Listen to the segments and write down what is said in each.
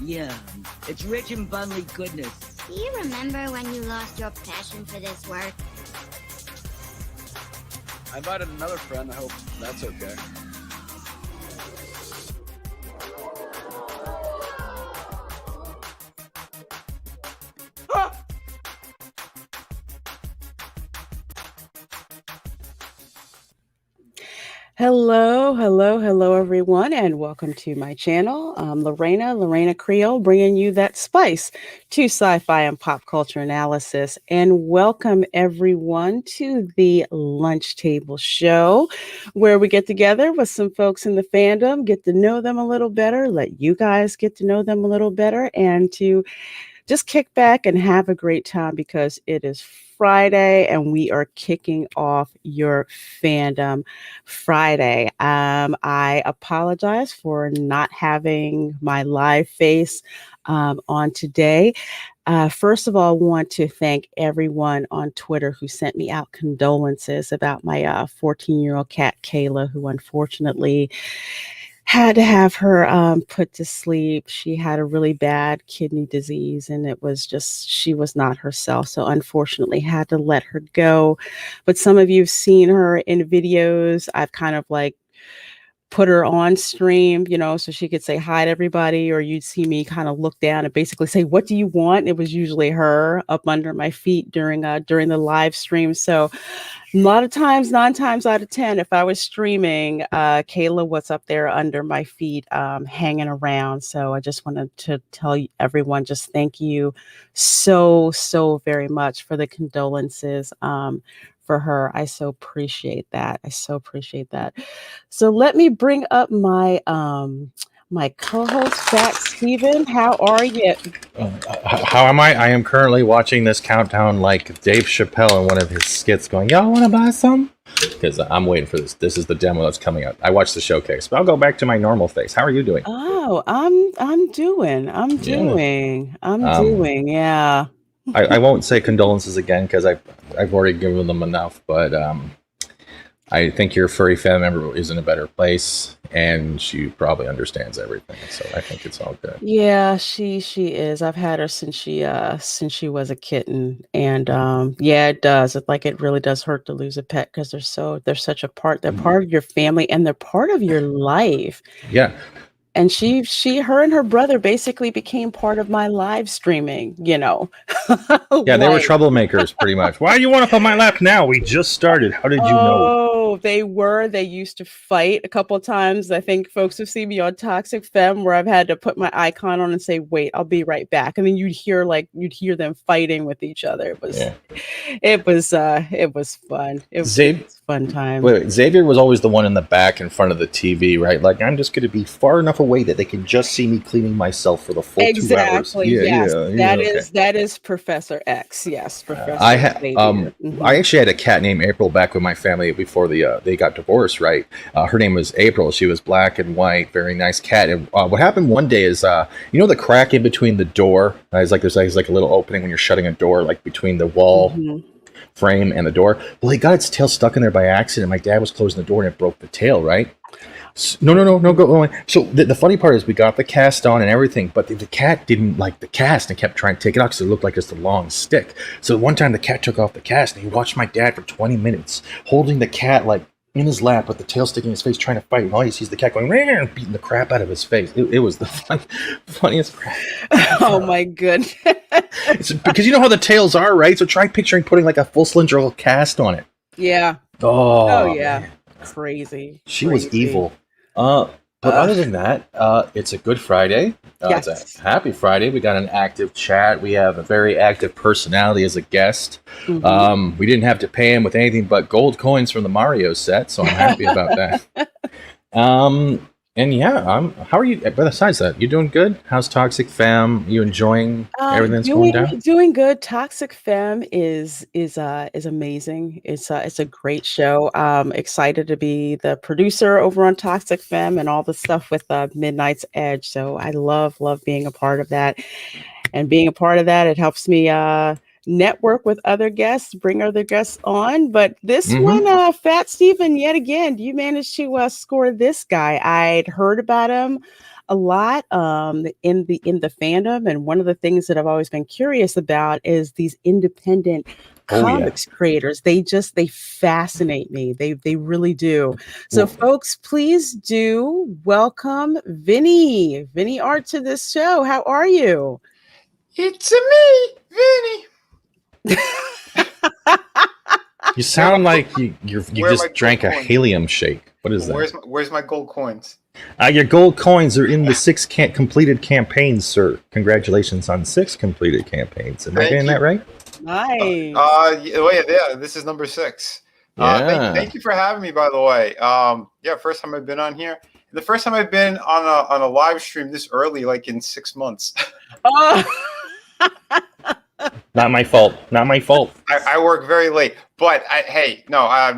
Yeah, it's rich in bubbly goodness. Do you remember when you lost your passion for this work? I invited another friend. I hope that's okay. Hello, everyone, and welcome to my channel. I'm Reina Creole, bringing you that spice to sci-fi and pop culture analysis. And welcome everyone to the Lunch Table Show, where we get together with some folks in the fandom, get to know them a little better, let you guys get to know them a little better, and to just kick back and have a great time because it is Friday and we are kicking off your fandom Friday. I apologize for not having my live face on today. First of all, I want to thank everyone on Twitter who sent me out condolences about my 14-year-old cat, Kayla, who unfortunately had to have her put to sleep. She had a really bad kidney disease and it was just, she was not herself. So unfortunately had to let her go. But some of you have seen her in videos. I've kind of like put her on stream, so she could say hi to everybody, or you'd see me kind of look down and basically say, "What do you want?" It was usually her up under my feet during the live stream. So a lot of times, 9 times out of 10, if I was streaming, Kayla was up there under my feet, hanging around. So I just wanted to tell everyone, just thank you so very much for the condolences. For her. I so appreciate that. So let me bring up my co-host, Fat Steven. How are you? How am I? I am currently watching this countdown like Dave Chappelle in one of his skits going, "Y'all want to buy some?" Because I'm waiting for this. This is the demo that's coming out. I watched the showcase, but I'll go back to my normal face. How are you doing? Oh, I'm doing. Yeah. I won't say condolences again because I've already given them enough, but I think your furry family member is in a better place, and she probably understands everything. So I think it's all good. Yeah, she is. I've had her since she was a kitten, and yeah, it does. It really does hurt to lose a pet because they're such a part. They're part of your family and they're part of your life. Yeah. And her and her brother basically became part of my live streaming, Yeah, they were troublemakers pretty much. Why do you want up on my lap now? We just started. How did you know? Oh, they were. They used to fight a couple of times. I think folks have seen me on Toxic Femme where I've had to put my icon on and say, "Wait, I'll be right back." And then you'd hear them fighting with each other. It was fun. It was fun time. Wait, Xavier was always the one in the back in front of the TV, right? Like, I'm just going to be far enough away that they can just see me cleaning myself for the full 2 hours. Exactly. Yes. That is Professor X. Yes, Professor Xavier. I actually had a cat named April back with my family before they got divorced, right? Her name was April. She was black and white, very nice cat. And what happened one day is, the crack in between the door? There's like a little opening when you're shutting a door, like between the wall frame and the door. Well, he got its tail stuck in there by accident. My dad was closing the door and it broke the tail, right? No, go on. So the funny part is we got the cast on and everything, but the cat didn't like the cast and kept trying to take it off because it looked like just a long stick. So one time the cat took off the cast and he watched my dad for 20 minutes holding the cat like in his lap with the tail sticking in his face trying to fight. And all he sees the cat going and beating the crap out of his face. It was the funniest crap. Oh my goodness. It's because you know how the tails are, right? So try picturing putting like a full cylindrical cast on it. Yeah. Oh yeah. Man. Crazy. She was evil. But other than that, it's a good Friday. Yes. It's a happy Friday. We got an active chat. We have a very active personality as a guest. Mm-hmm. We didn't have to pay him with anything but gold coins from the Mario set, so I'm happy about that. And yeah, how are you? But besides that, you doing good? How's Toxic Fam? You enjoying everything that's going down? Doing good. Toxic Femme is amazing. It's a great show. Excited to be the producer over on Toxic Femme and all the stuff with Midnight's Edge. So I love being a part of that, and being a part of that, it helps me network with other guests, bring other guests on. But this one, Fat Steven, yet again, you managed to score this guy. I'd heard about him a lot in the fandom, and one of the things that I've always been curious about is these independent Oh yeah. comics creators. They fascinate me. They really do. So, folks, please do welcome Vinnie Art to this show. How are you? It's me, Vinny. You sound like you just drank a coins? helium shake. What is that? Where's my gold coins? Your gold coins are in the 6 completed campaigns, sir. Congratulations on 6 completed campaigns. Am I getting that right? Nice. Yeah, this is number 6. Yeah. Thank you for having me, by the way. First time I've been on here. The first time I've been on a live stream this early, like in 6 months. Oh. Not my fault. I work very late, but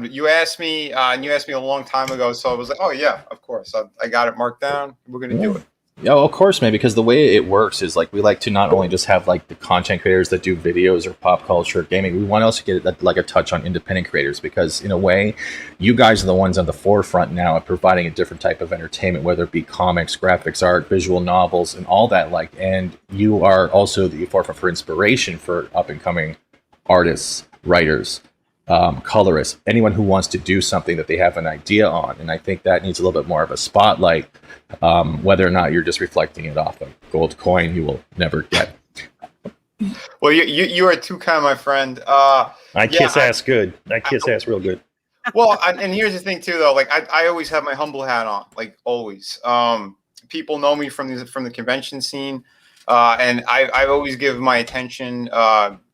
you asked me, and you asked me a long time ago, so I was like, oh yeah, of course, I got it marked down. We're gonna do it. Yeah, of course, man. Because the way it works is like we like to not only just have like the content creators that do videos or pop culture or gaming. We want to also get like a touch on independent creators because in a way, you guys are the ones on the forefront now of providing a different type of entertainment, whether it be comics, graphics, art, visual novels, and all that. Like, and you are also the forefront for inspiration for up and coming artists, writers, colorists, anyone who wants to do something that they have an idea on. And I think that needs a little bit more of a spotlight. Whether or not you're just reflecting it off a gold coin, you will never get. Well, you are too kind, my friend. I kiss ass good. I kiss ass real good. Well, and here's the thing too, though. Like I always have my humble hat on, like always. People know me from the convention scene, and I always give my attention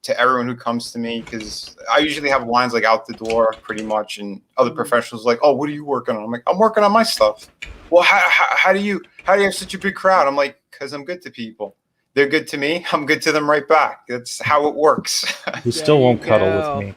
to everyone who comes to me because I usually have lines like out the door, pretty much, and other professionals like, "Oh, what are you working on?" I'm like, "I'm working on my stuff." Well, how do you have such a big crowd? I'm like, because I'm good to people. They're good to me. I'm good to them right back. That's how it works. You still won't cuddle with me.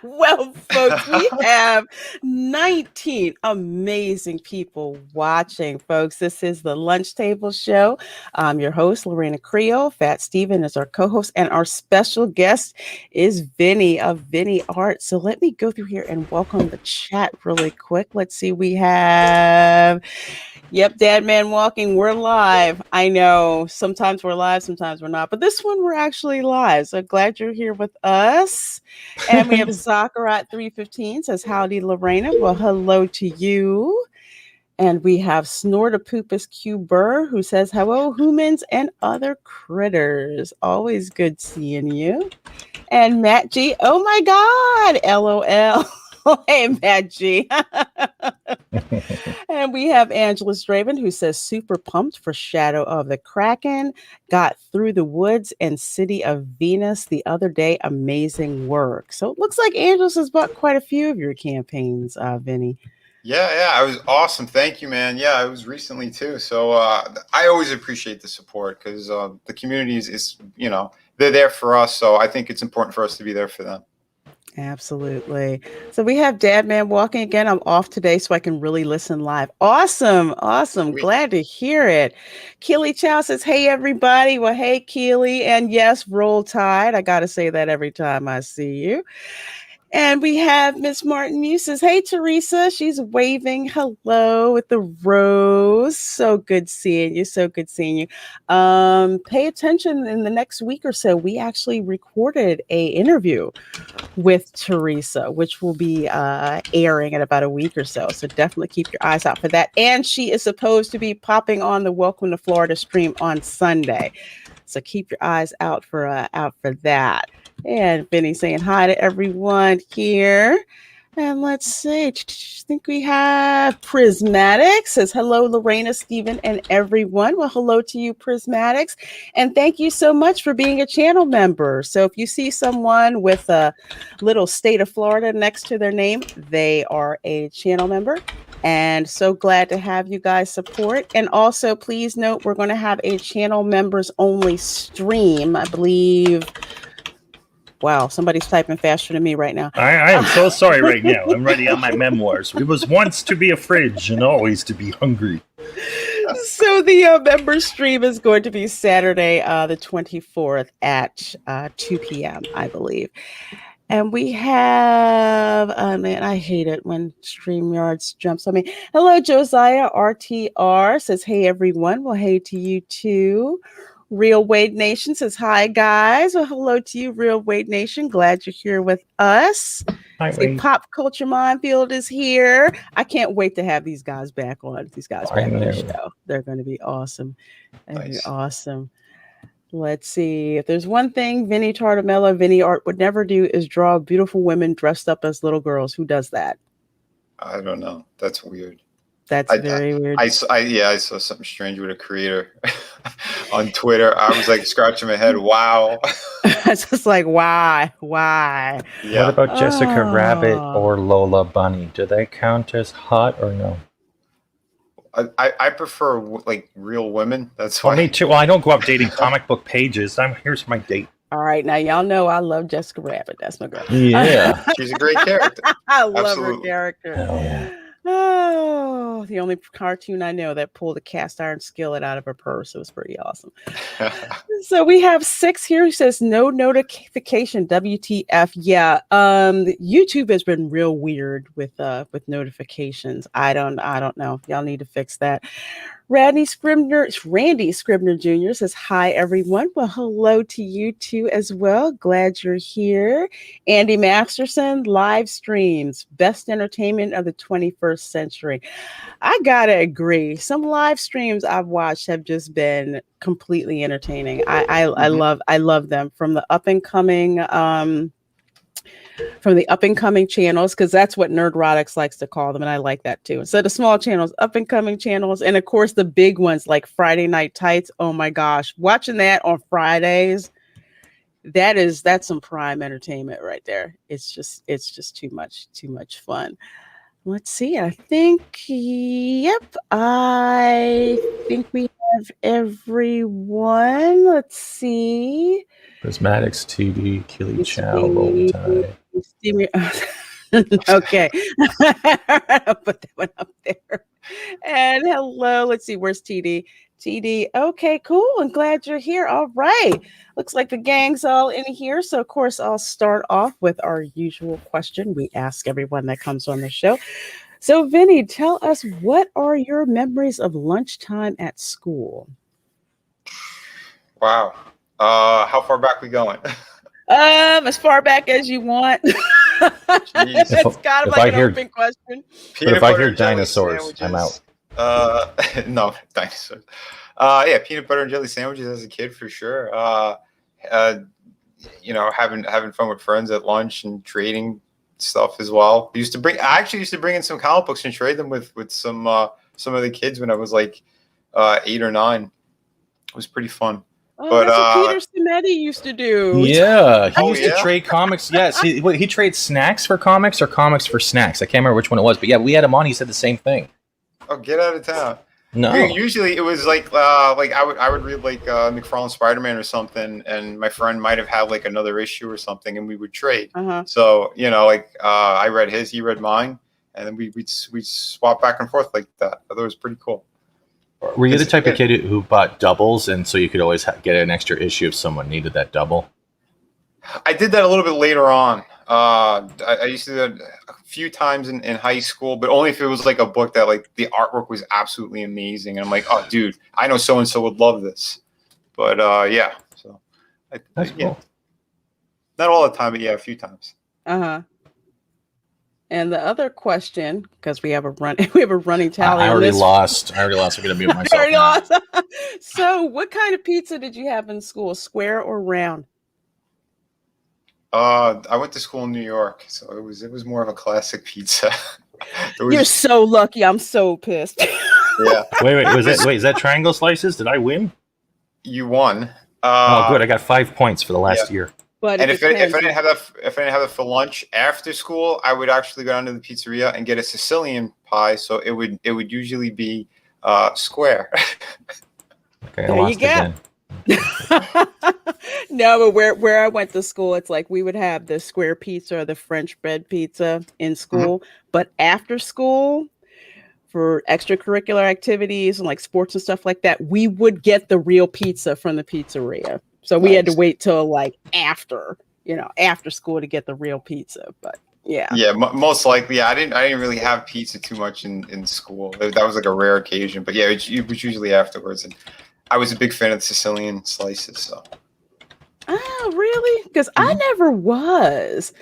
Well, folks, we have 19 amazing people watching, folks. This is the Lunch Table Show. I'm your host, Reina Creole. Fat Steven is our co-host, and our special guest is Vinnie of Vinnie Art. So let me go through here and welcome the chat really quick. Let's see, we have... Yep, Dad Man Walking, we're live. I know sometimes we're live, sometimes we're not, but this one we're actually live. So glad you're here with us. And we have Zachariah 315 says, howdy, Lorena. Well, hello to you. And we have Snortapoopus Q Burr who says, hello, humans and other critters. Always good seeing you. And Matt G, oh my God, LOL. Hey, Matt G. And we have Angela Straven who says, super pumped for Shadow of the Kraken. Got through the woods and City of Venus the other day. Amazing work. So it looks like Angela's has bought quite a few of your campaigns, Vinnie. Yeah, it was awesome. Thank you, man. Yeah, it was recently too. So I always appreciate the support because the community is, they're there for us. So I think it's important for us to be there for them. Absolutely. So we have Dad Man Walking again. I'm off today so I can really listen live. Awesome. Sweet. Glad to hear it. Keely Chow says, hey, everybody. Well, hey, Keely. And yes, roll tide. I got to say that every time I see you. And we have Miss Martin Muse says, hey, Teresa. She's waving hello with the rose. So good seeing you. Pay attention in the next week or so. We actually recorded a interview with Teresa, which will be airing in about a week or so. So definitely keep your eyes out for that. And she is supposed to be popping on the Welcome to Florida stream on Sunday. So keep your eyes out for that. And Vinnie saying hi to everyone here. And let's see, I think we have Prismatic says, hello, Lorena, Stephen, and everyone. Well, hello to you, Prismatics. And thank you so much for being a channel member. So if you see someone with a little state of Florida next to their name, they are a channel member. And so glad to have you guys support. And also, please note, we're going to have a channel members only stream, I believe. Wow, somebody's typing faster than me right now. I am so sorry right now. I'm writing out my memoirs. It was once to be a fridge and always to be hungry. So the member stream is going to be Saturday, the 24th at 2 p.m., I believe. And we have, man, I hate it when StreamYards jumps on me. Hello, Josiah RTR says, hey, everyone. Well, hey to you too. Real Wade Nation says, hi, guys. Well, hello to you, Real Wade Nation. Glad you're here with us. Hi, See, Wade. Pop Culture Minefield is here. I can't wait to have these guys back on. These guys back on the show. They're going to be awesome. They're Nice. awesome. Let's see. If there's one thing Vinnie Tartamella, Vinnie Art would never do is draw beautiful women dressed up as little girls. Who does that? I don't know. That's weird. That's very weird. I saw something strange with a creator on Twitter. I was like scratching my head. Wow. It's just like, why? Why? Yeah. What about Jessica Rabbit or Lola Bunny? Do they count as hot or no? I prefer like real women. That's why. Well, me too. Well, I don't go up dating comic book pages. Here's my date. All right, now y'all know I love Jessica Rabbit. That's my girl. Yeah. She's a great character. I love Absolutely. her character. Hell yeah. Oh, the only cartoon I know that pulled a cast iron skillet out of her purse. It was pretty awesome. So we have 6 here who says no notification. WTF? Yeah. YouTube has been real weird with notifications. I don't know. Y'all need to fix that. Randy Scribner Jr. says, hi, everyone. Well, hello to you too as well. Glad you're here. Andy Masterson, live streams, best entertainment of the 21st century. I gotta agree. Some live streams I've watched have just been completely entertaining. I love them from the up and coming channels, because that's what Nerdrotics likes to call them, and I like that too. So the small channels, up and coming channels, and of course the big ones like Friday Night Tights. Oh my gosh, watching that on Fridays, that's some prime entertainment right there. It's just too much fun. Let's see. I think we have everyone. Let's see. Prismatics, TD, Killy Chow, Roll Tide. Okay. I'll put that one up there. And hello. Let's see. Where's TD? TD. Okay, cool. I'm glad you're here. All right. Looks like the gang's all in here. So, of course, I'll start off with our usual question we ask everyone that comes on the show. So, Vinnie, tell us, what are your memories of lunchtime at school? Wow. How far back we going? As far back as you want. That's kind of like an open question. But if I hear dinosaurs, I'm out. No, dinosaurs. Yeah, peanut butter and jelly sandwiches as a kid for sure. Having fun with friends at lunch and trading stuff as well. I actually used to bring in some comic books and trade them with some of the kids when I was like 8 or 9. It was pretty fun. Oh, but that's what Peter Simetti used to do. Yeah, he used to trade comics. Yes, he trades snacks for comics or comics for snacks. I can't remember which one it was, but yeah, we had him on. He said the same thing. Oh, get out of town! No, usually it was like I would read like McFarlane Spider-Man or something, and my friend might have had like another issue or something, and we would trade. So I read his, he read mine, and then we'd swap back and forth like that. I thought it was pretty cool. Were you the type of kid who bought doubles, and so you could always get an extra issue if someone needed that double? I did that a little bit later on. I used to do that a few times in high school, but only if it was like a book that like the artwork was absolutely amazing, and I'm like, oh, dude, I know so and so would love this. But yeah, so that's cool. Not all the time, but yeah, a few times. And the other question, because we have a running tally. I already lost. I'm gonna mute myself. Already lost. So, what kind of pizza did you have in school? Square or round? I went to school in New York, so it was more of a classic pizza. You're so lucky. I'm so pissed. Yeah. Wait, is that triangle slices? Did I win? You won. Oh, good. I got 5 points for the last year. But if I didn't have that for lunch after school, I would actually go down to the pizzeria and get a Sicilian pie. So it would usually be square. Okay, I lost again. No, but where I went to school, it's like we would have the square pizza or the French bread pizza in school, but after school, for extracurricular activities and like sports and stuff like that, we would get the real pizza from the pizzeria. So we had to wait till like after after school to get the real pizza. But yeah. Yeah, most likely. Yeah, I didn't really have pizza too much in school. That was like a rare occasion. But yeah, it was usually afterwards. And I was a big fan of the Sicilian slices. So. Oh, really? Because I Mhm. never was.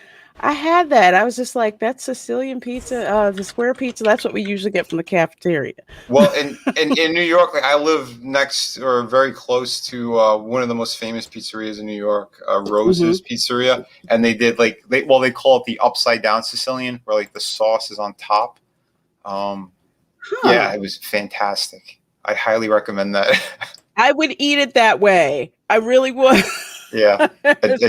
I had that. I was just like, that's Sicilian pizza, the square pizza. That's what we usually get from the cafeteria. Well, in New York, like I live next or very close to one of the most famous pizzerias in New York, Rose's Pizzeria, and they did they call it the upside down Sicilian, where like the sauce is on top. Yeah, it was fantastic. I highly recommend that. I would eat it that way. I really would. Yeah,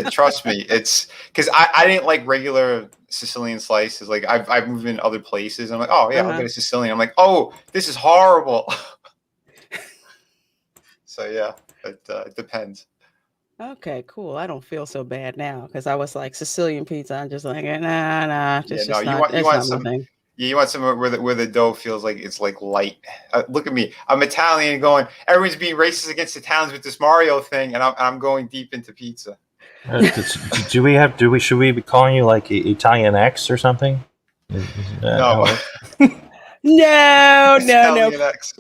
trust me, it's because I didn't like regular Sicilian slices. Like I've moved in other places. I'm like, oh yeah, I'll get a Sicilian. I'm like, oh, this is horrible. So yeah, it depends. Okay, cool. I don't feel so bad now because I was like Sicilian pizza. I'm just like, nah. It's just not. It's not my thing. Yeah, you want somewhere where the dough feels like it's like light. Look at me, I'm Italian. Going, everyone's being racist against Italians with this Mario thing, and I'm going deep into pizza. Should we be calling you like Italian X or something? No. No. Italian X.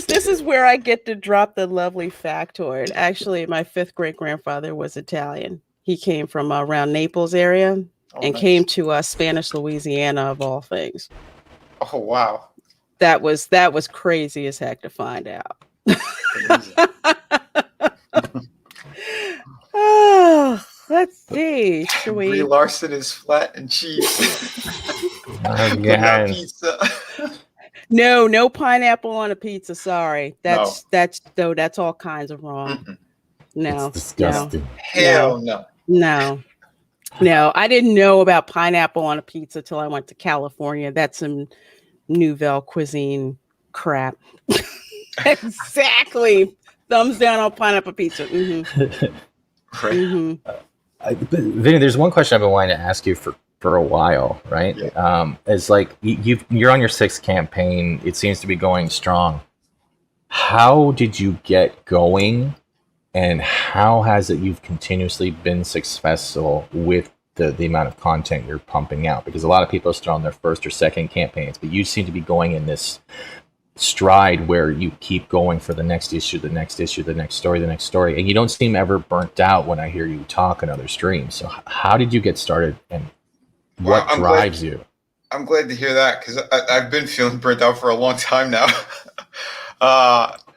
This is where I get to drop the lovely factoid. Actually, my 5th great grandfather was Italian. He came from around Naples area and came to Spanish Louisiana of all things. Oh wow, that was crazy as heck to find out. Oh, let's see. Brie Larson is flat and cheese. Pizza. No pineapple on a pizza. Sorry, that's all kinds of wrong. Mm-mm. No, it's disgusting. Hell no. No, I didn't know about pineapple on a pizza till I went to California. That's some Nouvelle cuisine crap. Exactly. Thumbs down on pineapple pizza. Vinny, there's one question I've been wanting to ask you for a while, right? Yeah. It's like you're on your 6th campaign. It seems to be going strong. How did you get going? And how has it you've continuously been successful with the amount of content you're pumping out? Because a lot of people are still on their 1st or 2nd campaigns, but you seem to be going in this stride where you keep going for the next issue, the next story, and you don't seem ever burnt out when I hear you talk on other streams. So how did you get started, and what drives you? I'm glad to hear that, because I've been feeling burnt out for a long time now.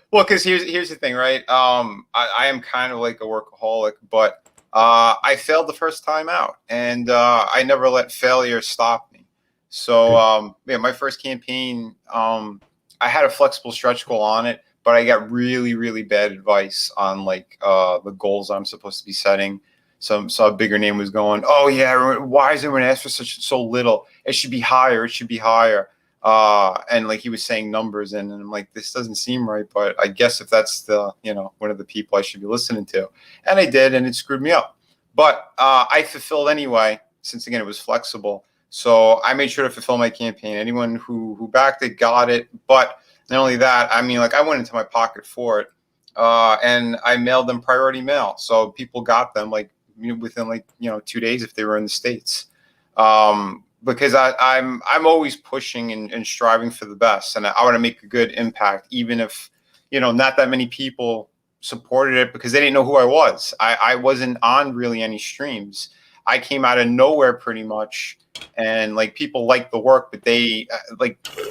Well, because here's the thing, right? I am kind of like a workaholic, but I failed the first time out, and I never let failure stop me. So my first campaign, I had a flexible stretch goal on it, but I got really, really bad advice on like the goals I'm supposed to be setting. Some bigger name was going, oh yeah, why is everyone asked for so little? It should be higher. It should be higher. And like he was saying numbers, and I'm like, this doesn't seem right, but I guess if that's the, one of the people I should be listening to. And I did, and it screwed me up. But I fulfilled anyway, since again, it was flexible. So I made sure to fulfill my campaign. Anyone who backed it got it. But not only that, I mean, like I went into my pocket for it, and I mailed them priority mail. So people got them like within like, 2 days if they were in the States. Because I'm always pushing and striving for the best, and I want to make a good impact, even if not that many people supported it, because they didn't know who I was. I wasn't on really any streams. I came out of nowhere pretty much, and like people liked the work, but they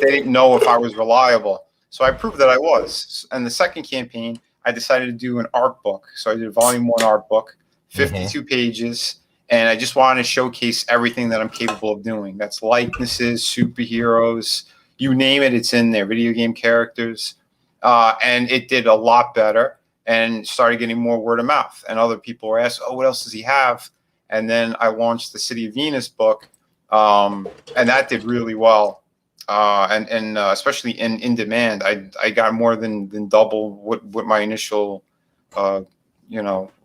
didn't know if I was reliable. So I proved that I was. And the second campaign, I decided to do an art book. So I did a volume 1 art book, 52 pages. And I just wanted to showcase everything that I'm capable of doing. That's likenesses, superheroes, you name it, it's in there, video game characters. And it did a lot better and started getting more word of mouth. And other people were asked, oh, what else does he have? And then I launched the City of Venus book, and that did really well. And especially in demand, I got more than double what my initial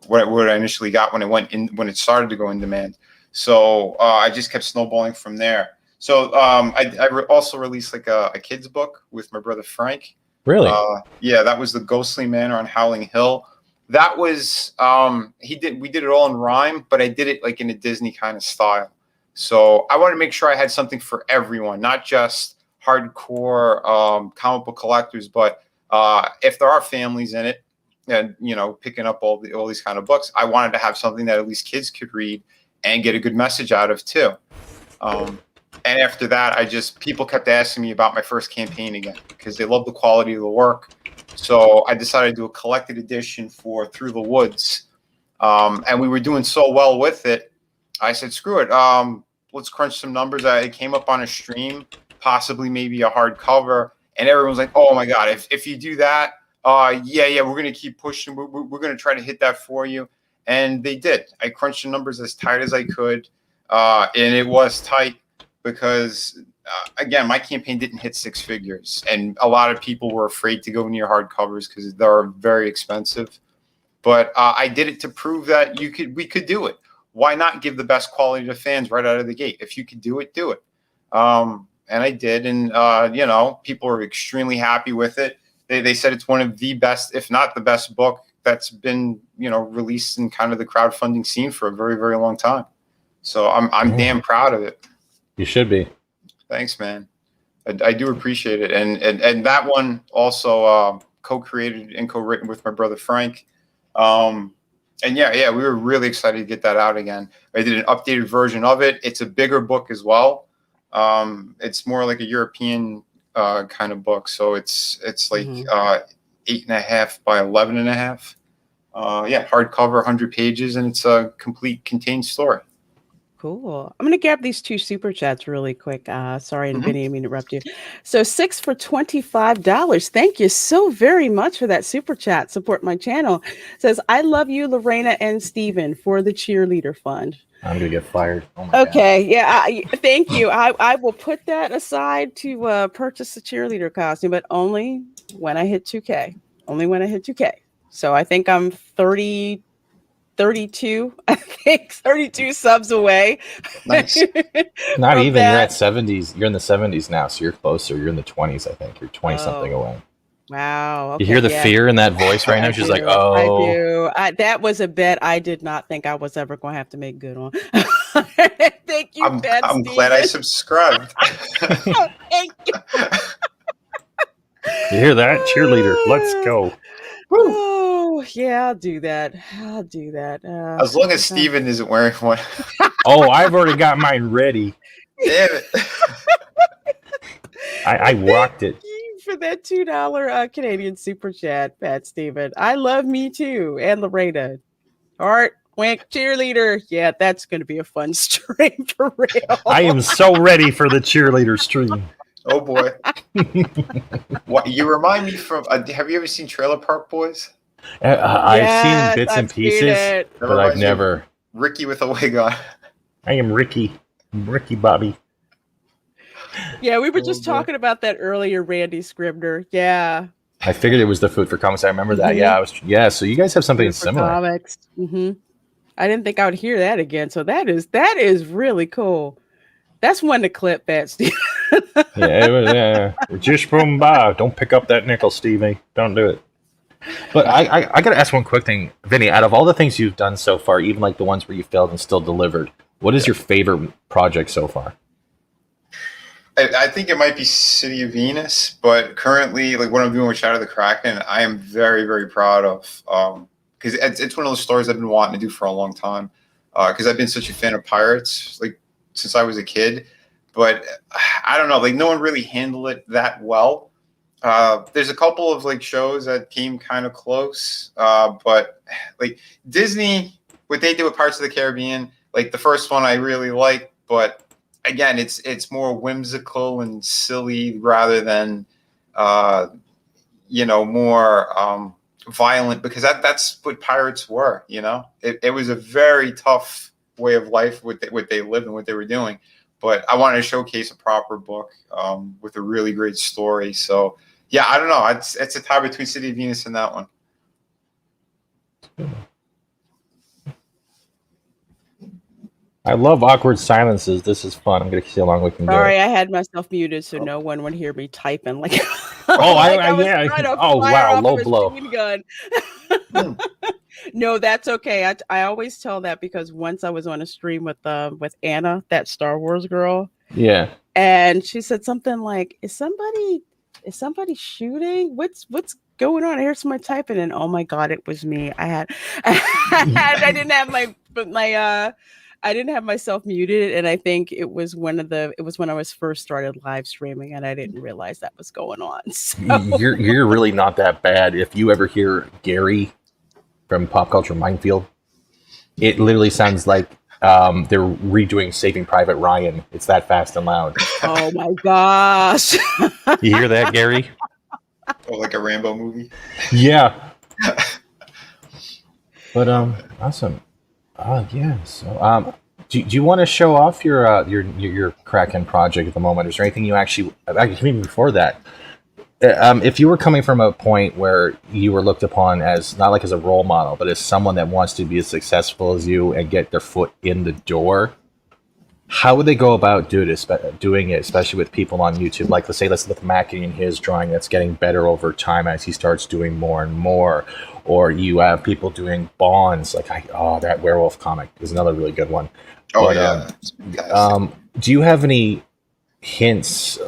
what I initially got when it started to go in demand. So I just kept snowballing from there. So I also released like a kids book with my brother Frank. Really? Yeah, that was the Ghostly Manor on Howling Hill. that was we did it all in rhyme, but I did it like in a Disney kind of style. So I wanted to make sure I had something for everyone, not just hardcore comic book collectors, but if there are families in it and picking up all these kind of books, I wanted to have something that at least kids could read and get a good message out of too. And after that, people kept asking me about my first campaign again because they love the quality of the work. So I decided to do a collected edition for Through the Woods. And we were doing so well with it. I said, screw it. Let's crunch some numbers. It came up on a stream, possibly maybe a hardcover. And everyone's like, oh my God, if you do that, we're going to keep pushing. We're going to try to hit that for you. And they did. I crunched the numbers as tight as I could. And it was tight because, again, my campaign didn't hit six figures. And a lot of people were afraid to go near hardcovers because they're very expensive. But I did it to prove that we could do it. Why not give the best quality to fans right out of the gate? If you could do it, do it. And I did. And, people were extremely happy with it. They said it's one of the best, if not the best book that's been, released in kind of the crowdfunding scene for a very, very long time. So I'm damn proud of it. You should be. Thanks, man. I do appreciate it. And that one also co-created and co-written with my brother Frank. And we were really excited to get that out again. I did an updated version of it. It's a bigger book as well. It's more like a European kind of book. So it's like 8.5 by 11.5. Hardcover, 100 pages, and it's a complete contained story. Cool. I'm going to grab these two super chats really quick. Sorry, and Vinny, I didn't mean to interrupt you. So 6 for $25. Thank you so very much for that super chat. Support my channel. Says, I love you, Lorena and Steven, for the cheerleader fund. I'm going to get fired. Oh my okay. God. Yeah. Thank you. I will put that aside to purchase a cheerleader costume, but only when I hit 2K. Only when I hit 2K. So I think I'm 32, I think 32 subs away. Nice. Not even, that. You're at 70s. You're in the 70s now, so you're closer. You're in the 20s, I think. You're 20 something away. Wow. Okay, you hear the fear in that voice right now? She's like, oh. I do. That was a bet I did not think I was ever going to have to make good on. Thank you, I'm glad I subscribed. Thank you. You hear that? Cheerleader. Let's go. Oh, yeah, I'll do that. As long as Steven isn't wearing one. Oh, I've already got mine ready. Damn it. I rocked it. Thank you for that $2 Canadian super chat, Pat Steven. I love me too. And Lorena. Heart, wink, cheerleader. Yeah, that's going to be a fun stream for real. I am so ready for the cheerleader stream. Oh boy. What you remind me from have you ever seen Trailer Park Boys? I've seen bits and pieces, but I've never. Ricky with a wig on. I am Ricky. Bobby. Yeah, we were just talking about that earlier, Randy Scribner. Yeah. I figured it was the Food for Comics. I remember that. Yeah, so you guys have something similar. Comics. I didn't think I would hear that again. So that is really cool. That's one to clip, Pat Steve. Yeah. Just boom by. Don't pick up that nickel, Stevie. Don't do it. But I got to ask one quick thing, Vinny. Out of all the things you've done so far, even like the ones where you failed and still delivered, what is your favorite project so far? I think it might be City of Venus, but currently, like what I'm doing with Shadow of the Kraken, I am very, very proud of because it's one of those stories I've been wanting to do for a long time because I've been such a fan of pirates like since I was a kid. But I don't know, like no one really handled it that well. There's a couple of like shows that came kind of close, but like Disney, what they did with Pirates of the Caribbean, like the first one I really liked, but again, it's more whimsical and silly rather than more violent because that's what pirates were. It was a very tough way of life what they lived and what they were doing. But I wanted to showcase a proper book with a really great story. So yeah, I don't know. It's a tie between City of Venus and that one. I love awkward silences. This is fun. I'm going to see how long we can go. Sorry, I had myself muted so no one would hear me typing. Like, oh, yeah. Oh, wow, low blow. No, that's okay. I always tell that because once I was on a stream with Anna, that Star Wars girl, Yeah. and she said something like, is somebody shooting? What's going on? I hear somebody typing, and oh my god, it was me. I had I didn't have I didn't have myself muted, and I think it was when I was first started live streaming, and I didn't realize that was going on. So You're really not that bad. If you ever hear Gary from Pop Culture Minefield, it literally sounds like they're redoing Saving Private Ryan. It's that fast and loud. oh my gosh. You hear that, Gary? Or like a Rambo movie. Yeah. But awesome. Yeah. So do you want to show off your Kraken project at the moment? Is there anything you actually maybe before that? If you were coming from a point where you were looked upon as not like as a role model, but as someone that wants to be as successful as you and get their foot in the door, how would they go about doing it, especially with people on YouTube? Like, let's look at Mackie and his drawing that's getting better over time as he starts doing more and more. Or you have people doing Bonds, like that werewolf comic is another really good one. Oh, But, yeah. do you have any hints,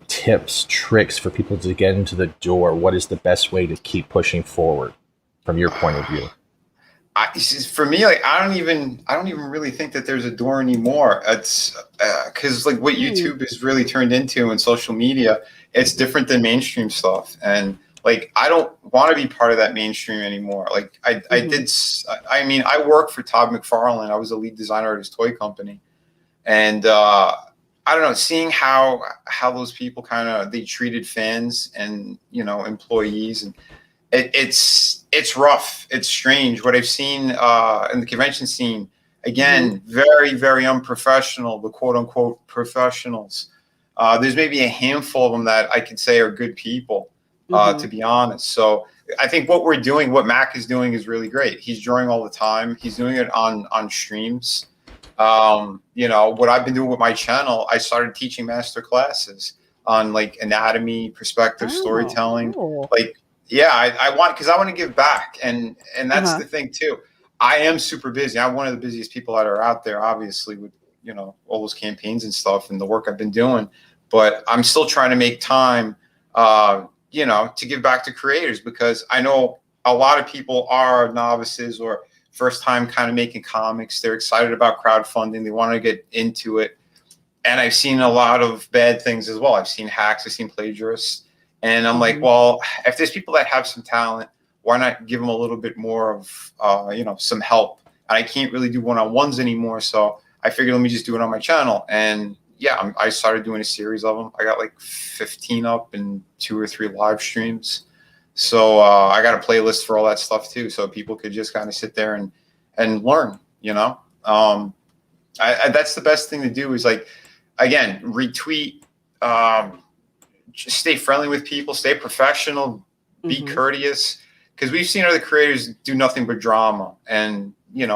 tips, tricks for people to get into the door? What is the best way to keep pushing forward from your point of view? For me, like I don't even really think that there's a door anymore. It's because like what YouTube has really turned into in social media, it's different than mainstream stuff. And like I don't want to be part of that mainstream anymore. Like I mean, I work for Todd McFarlane. I was the lead designer at his toy company, and I don't know, seeing how those people they treated fans and employees, and it's rough. It's strange what I've seen in the convention scene. Again, very, very unprofessional. The quote unquote professionals. There's maybe a handful of them that I could say are good people, to be honest. So I think what Mac is doing is really great. He's drawing all the time. He's doing it on streams. What I've been doing with my channel, I started teaching master classes on like anatomy, perspective, storytelling. Cool. Like, yeah, I want to give back. And that's the thing too. I am super busy. I'm one of the busiest people that are out there, obviously, with, all those campaigns and stuff and the work I've been doing, but I'm still trying to make time, to give back to creators, because I know a lot of people are novices or first time kind of making comics. They're excited about crowdfunding. They want to get into it. And I've seen a lot of bad things as well. I've seen hacks, I've seen plagiarists. And I'm like, well, if there's people that have some talent, why not give them a little bit more of, some help? And I can't really do one-on-ones anymore. So I figured, let me just do it on my channel. And yeah, I started doing a series of them. I got like 15 up and 2 or 3 live streams. So I got a playlist for all that stuff too, so people could just kind of sit there and learn. That's the best thing to do is, like, again, retweet, just stay friendly with people, stay professional, be courteous, because we've seen other creators do nothing but drama, and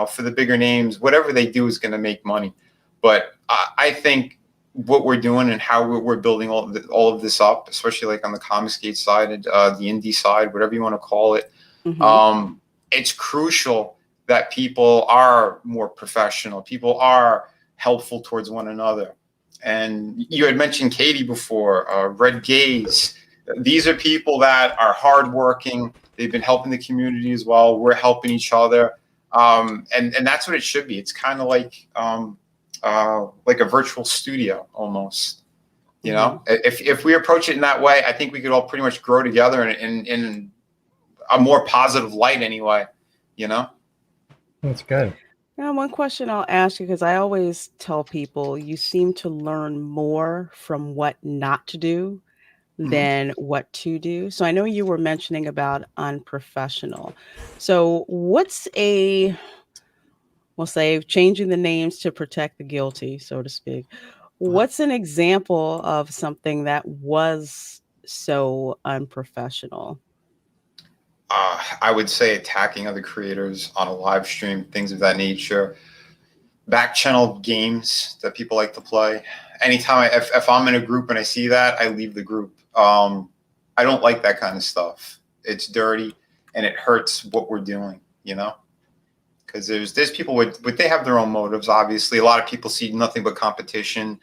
for the bigger names, whatever they do is going to make money. But I think what we're doing and how we're building all of this up, especially like on the Comicsgate side and the indie side, whatever you want to call it, it's crucial that people are more professional. People are helpful towards one another. And you had mentioned Katie before, Red Gaze. These are people that are hardworking. They've been helping the community as well. We're helping each other. And that's what it should be. It's kind of like a virtual studio almost. If we approach it in that way, I think we could all pretty much grow together in a more positive light anyway. That's good. Now, one question I'll ask you, because I always tell people you seem to learn more from what not to do than what to do. So I know you were mentioning about unprofessional. So what's we'll say, changing the names to protect the guilty, so to speak. What's an example of something that was so unprofessional? I would say attacking other creators on a live stream, things of that nature. Back channel games that people like to play. Anytime if I'm in a group and I see that, I leave the group. I don't like that kind of stuff. It's dirty. and it hurts what we're doing, you know, because there's people with they have their own motives. Obviously, a lot of people see nothing but competition,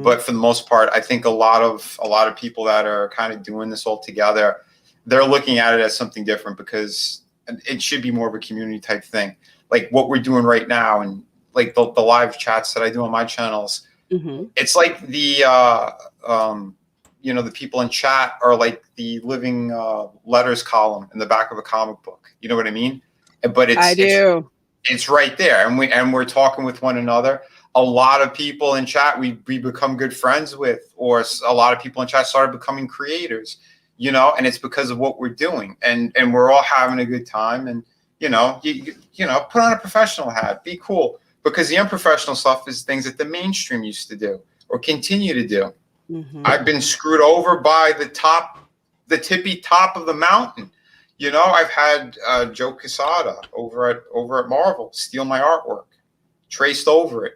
but for the most part, I think a lot of people that are kind of doing this all together, they're looking at it as something different, because it should be more of a community type thing, like what we're doing right now, and like the live chats that I do on my channels. It's like the you know, the people in chat are like the living letters column in the back of a comic book. You know what I mean? But it's right there, and we're talking with one another. A lot of people in chat we become good friends with, or a lot of people in chat started becoming creators, you know, and it's because of what we're doing, and we're all having a good time. And you know, you know, put on a professional hat, be cool, because the unprofessional stuff is things that the mainstream used to do or continue to do. I've been screwed over by the tippy top of the mountain. You know, I've had Joe Quesada over at Marvel steal my artwork, traced over it.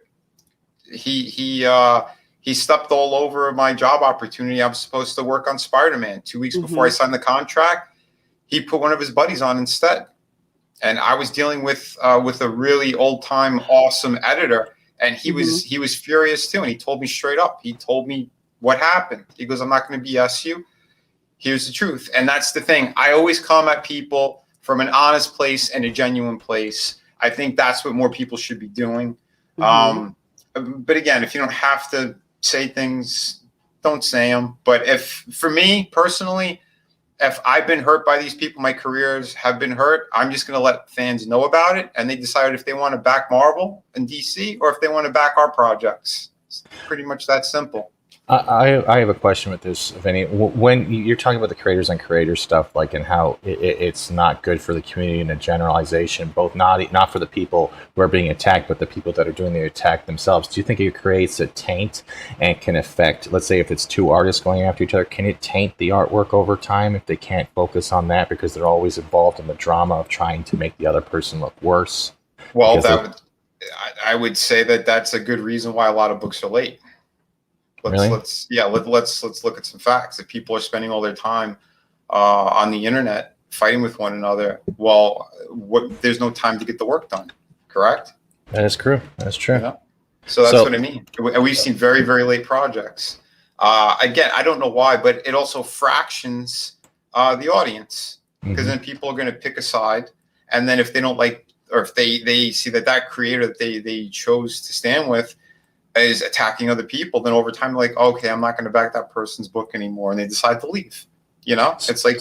He stepped all over my job opportunity. I was supposed to work on Spider-Man 2 weeks before I signed the contract. He put one of his buddies on instead, and I was dealing with a really old time awesome editor, and he was furious too. And he told me straight up. He told me what happened. He goes, "I'm not going to BS you. Here's the truth." And that's the thing. I always come at people from an honest place and a genuine place. I think that's what more people should be doing. But again, if you don't have to say things, don't say them. But for me personally, if I've been hurt by these people, my careers have been hurt, I'm just going to let fans know about it, and they decide if they want to back Marvel and DC or if they want to back our projects. It's pretty much that simple. I have a question with this, Vinny. When you're talking about the creators on creators stuff, like, and how it's not good for the community and a generalization, both not for the people who are being attacked, but the people that are doing the attack themselves. Do you think it creates a taint and can affect, let's say if it's two artists going after each other, can it taint the artwork over time if they can't focus on that because they're always involved in the drama of trying to make the other person look worse? Well, I would say that's a good reason why a lot of books are late. Let's look at some facts. If people are spending all their time on the internet fighting with one another, well, there's no time to get the work done. Correct? That is true. That's true. Yeah. So that's what I mean. And we've seen very, very late projects. Again, I don't know why, but it also fractions the audience, because then people are going to pick a side, and then if they don't like, or if they see that creator that they chose to stand with is attacking other people, then over time, like, okay, I'm not going to back that person's book anymore, and they decide to leave. You know, it's like.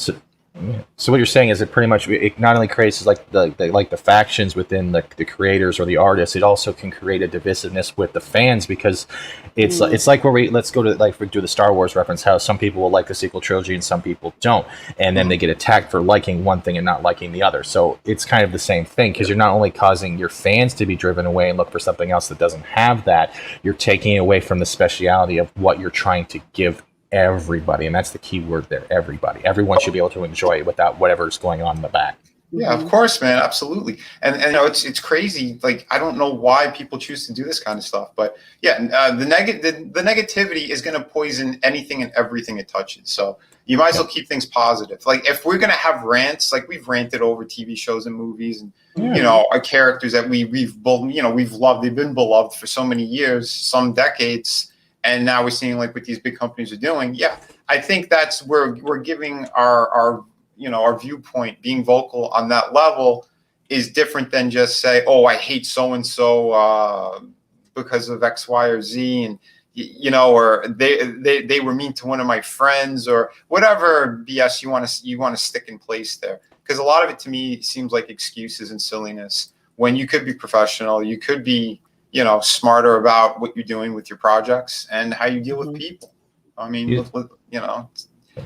So what you're saying is it pretty much, it not only creates like the factions within the creators or the artists, it also can create a divisiveness with the fans, because it's like where let's go to, like, we do the Star Wars reference, how some people will like the sequel trilogy and some people don't, and then they get attacked for liking one thing and not liking the other. So it's kind of the same thing, because you're not only causing your fans to be driven away and look for something else that doesn't have that, you're taking away from the speciality of what you're trying to give everybody, and that's the key word there. Everyone should be able to enjoy it without whatever's going on in the back. Yeah, of course, man, absolutely. And you know, it's crazy. Like, I don't know why people choose to do this kind of stuff, but yeah, the negativity is going to poison anything and everything it touches. So you might as well keep things positive. Like, if we're going to have rants, like we've ranted over TV shows and movies, and you know, our characters that we've loved, they've been beloved for so many years, some decades. And now we're seeing, like, what these big companies are doing. Yeah, I think that's where we're giving our viewpoint. Being vocal on that level is different than just say, "Oh, I hate so and so because of X, Y, or Z," and you know, or they were mean to one of my friends, or whatever BS you want to stick in place there. Because a lot of it to me seems like excuses and silliness. When you could be professional, you could be, you know, smarter about what you're doing with your projects and how you deal with people. I mean, you know,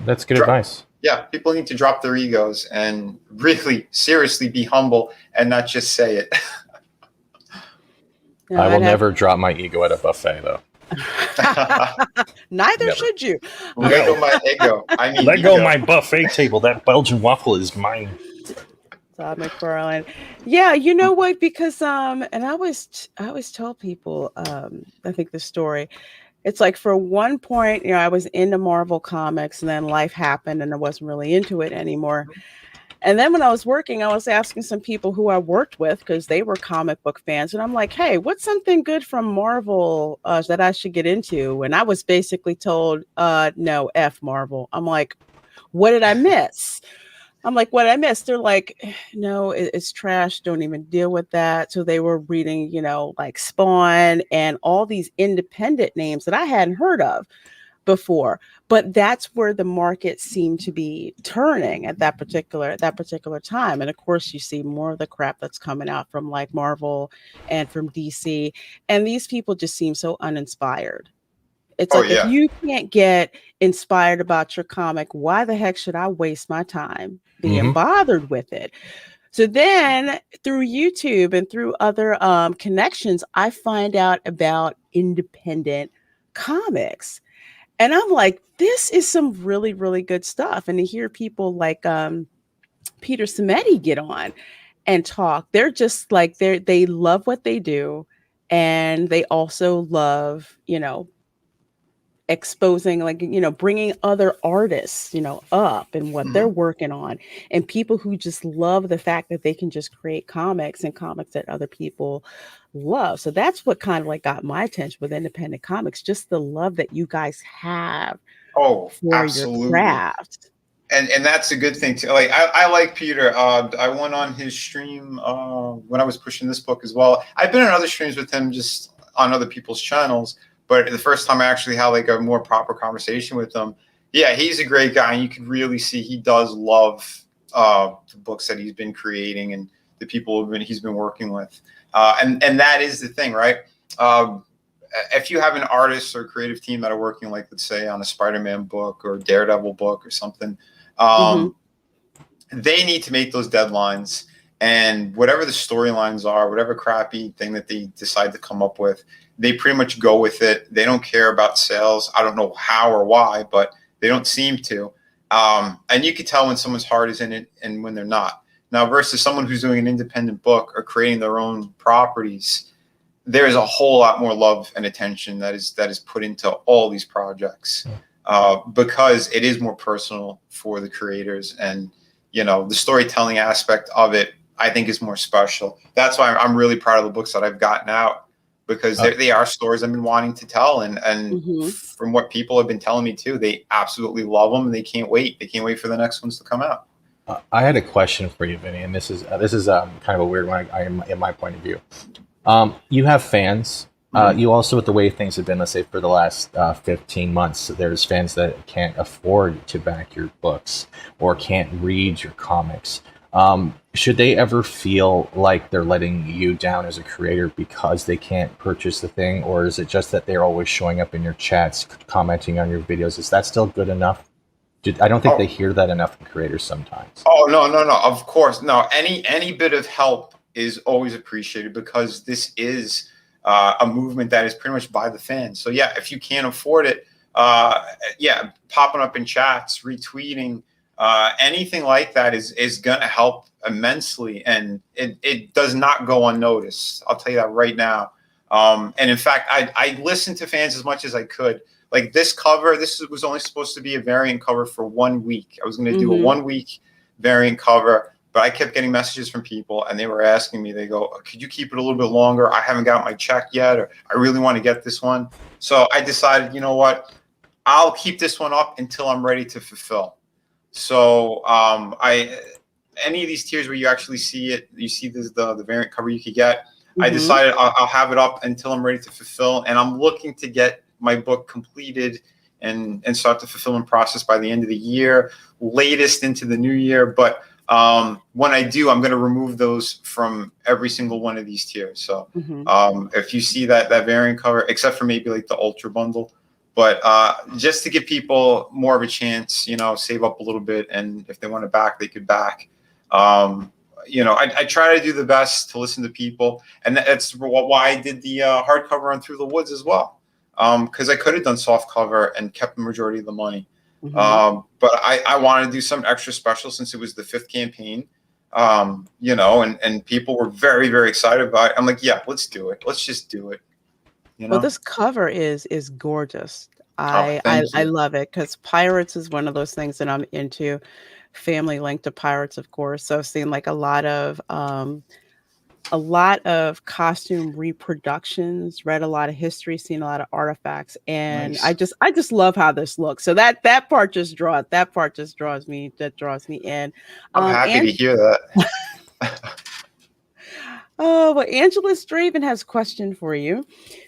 that's good advice. Yeah, people need to drop their egos and really seriously be humble and not just say it. No, I will never drop my ego at a buffet, though. Neither should you. Let go my ego. I mean, let go my buffet table. That Belgian waffle is mine. Todd McFarlane. Yeah, you know what? Because and I always tell people, I think this story, it's like, for one point, you know, I was into Marvel comics, and then life happened and I wasn't really into it anymore. And then when I was working, I was asking some people who I worked with because they were comic book fans. And I'm like, hey, what's something good from Marvel that I should get into? And I was basically told, no, F Marvel. I'm like, what did I miss? I'm like, what did I miss? They're like, no, it's trash. Don't even deal with that. So they were reading, like Spawn and all these independent names that I hadn't heard of before. But that's where the market seemed to be turning at that particular time. And of course, you see more of the crap that's coming out from like Marvel and from DC. And these people just seem so uninspired. It's Oh like, if yeah. you can't get inspired about your comic, why the heck should I waste my time being bothered with it? So then through YouTube and through other connections, I find out about independent comics. And I'm like, this is some really, really good stuff. And to hear people like Peter Samedi get on and talk, they're just like, they love what they do. And they also love, exposing, like, bringing other artists, up and what they're working on, and people who just love the fact that they can just create comics and comics that other people love. So that's what kind of like got my attention with independent comics, just the love that you guys have Oh, for your absolutely. craft. And that's a good thing too. Like I like Peter. I went on his stream when I was pushing this book as well. I've been on other streams with him, just on other people's channels. But the first time I actually had like a more proper conversation with him, yeah, he's a great guy, and you can really see he does love the books that he's been creating and the people he's been working with. And that is the thing, right? If you have an artist or creative team that are working, like, let's say, on a Spider-Man book or Daredevil book or something, they need to make those deadlines. And whatever the storylines are, whatever crappy thing that they decide to come up with, they pretty much go with it. They don't care about sales. I don't know how or why, but they don't seem to. And you can tell when someone's heart is in it and when they're not. Now, versus someone who's doing an independent book or creating their own properties, there's a whole lot more love and attention that is put into all these projects, because it is more personal for the creators, and the storytelling aspect of it, I think, is more special. That's why I'm really proud of the books that I've gotten out, because they are stories I've been wanting to tell, and from what people have been telling me too, they absolutely love them, and they can't wait. They can't wait for the next ones to come out. I had a question for you, Vinny, and this is kind of a weird one. In my point of view, you have fans. You also, with the way things have been, let's say for the last 15 months, there's fans that can't afford to back your books or can't read your comics. Should they ever feel like they're letting you down as a creator because they can't purchase the thing, or is it just that they're always showing up in your chats, commenting on your videos? Is that still good enough? I don't think they hear that enough from creators sometimes. Oh, no. Of course. No, any bit of help is always appreciated, because this is a movement that is pretty much by the fans. So yeah, if you can't afford it, popping up in chats, retweeting, anything like that is going to help immensely. And it does not go unnoticed. I'll tell you that right now. And in fact, I listened to fans as much as I could. Like this cover, this was only supposed to be a variant cover for 1 week. I was going to do a 1 week variant cover, but I kept getting messages from people, and they were asking me, they go, could you keep it a little bit longer? I haven't got my check yet, or I really want to get this one. So I decided, you know what? I'll keep this one up until I'm ready to fulfill. So any of these tiers where you actually see it, you see this, the variant cover you could get, I decided I'll have it up until I'm ready to fulfill. And I'm looking to get my book completed and start the fulfillment process by the end of the year, latest into the new year. But when I do, I'm going to remove those from every single one of these tiers. So if you see that variant cover, except for maybe like the ultra bundle, but just to give people more of a chance, save up a little bit, and if they want to back, they could back. I try to do the best to listen to people, and that's why I did the hardcover on Through the Woods as well. Because I could have done soft cover and kept the majority of the money. But I wanted to do something extra special since it was the 5th campaign, and people were very, very excited about it. I'm like, yeah, let's do it. Let's just do it. Well, this cover is gorgeous. I you. love it because pirates is one of those things that I'm into. Family linked to pirates, of course. So I've seen like a lot of costume reproductions, read a lot of history, seen a lot of artifacts, and Nice. I just love how this looks. So that part just draws me in. I'm happy to And hear that. oh, but Angela Straven has a question for you.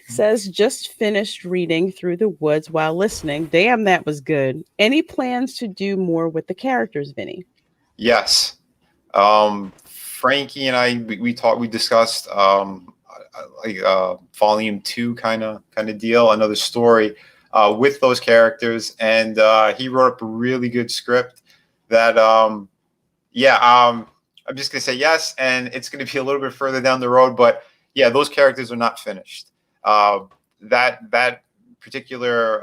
Says just finished reading Through the Woods while listening. Damn, that was good. Any plans to do more with the characters, Vinny? Yes. Frankie and I, we discussed like volume 2 kind of deal, another story with those characters, and he wrote up a really good script that I'm just gonna say yes, and it's gonna be a little bit further down the road, but yeah, those characters are not finished. That particular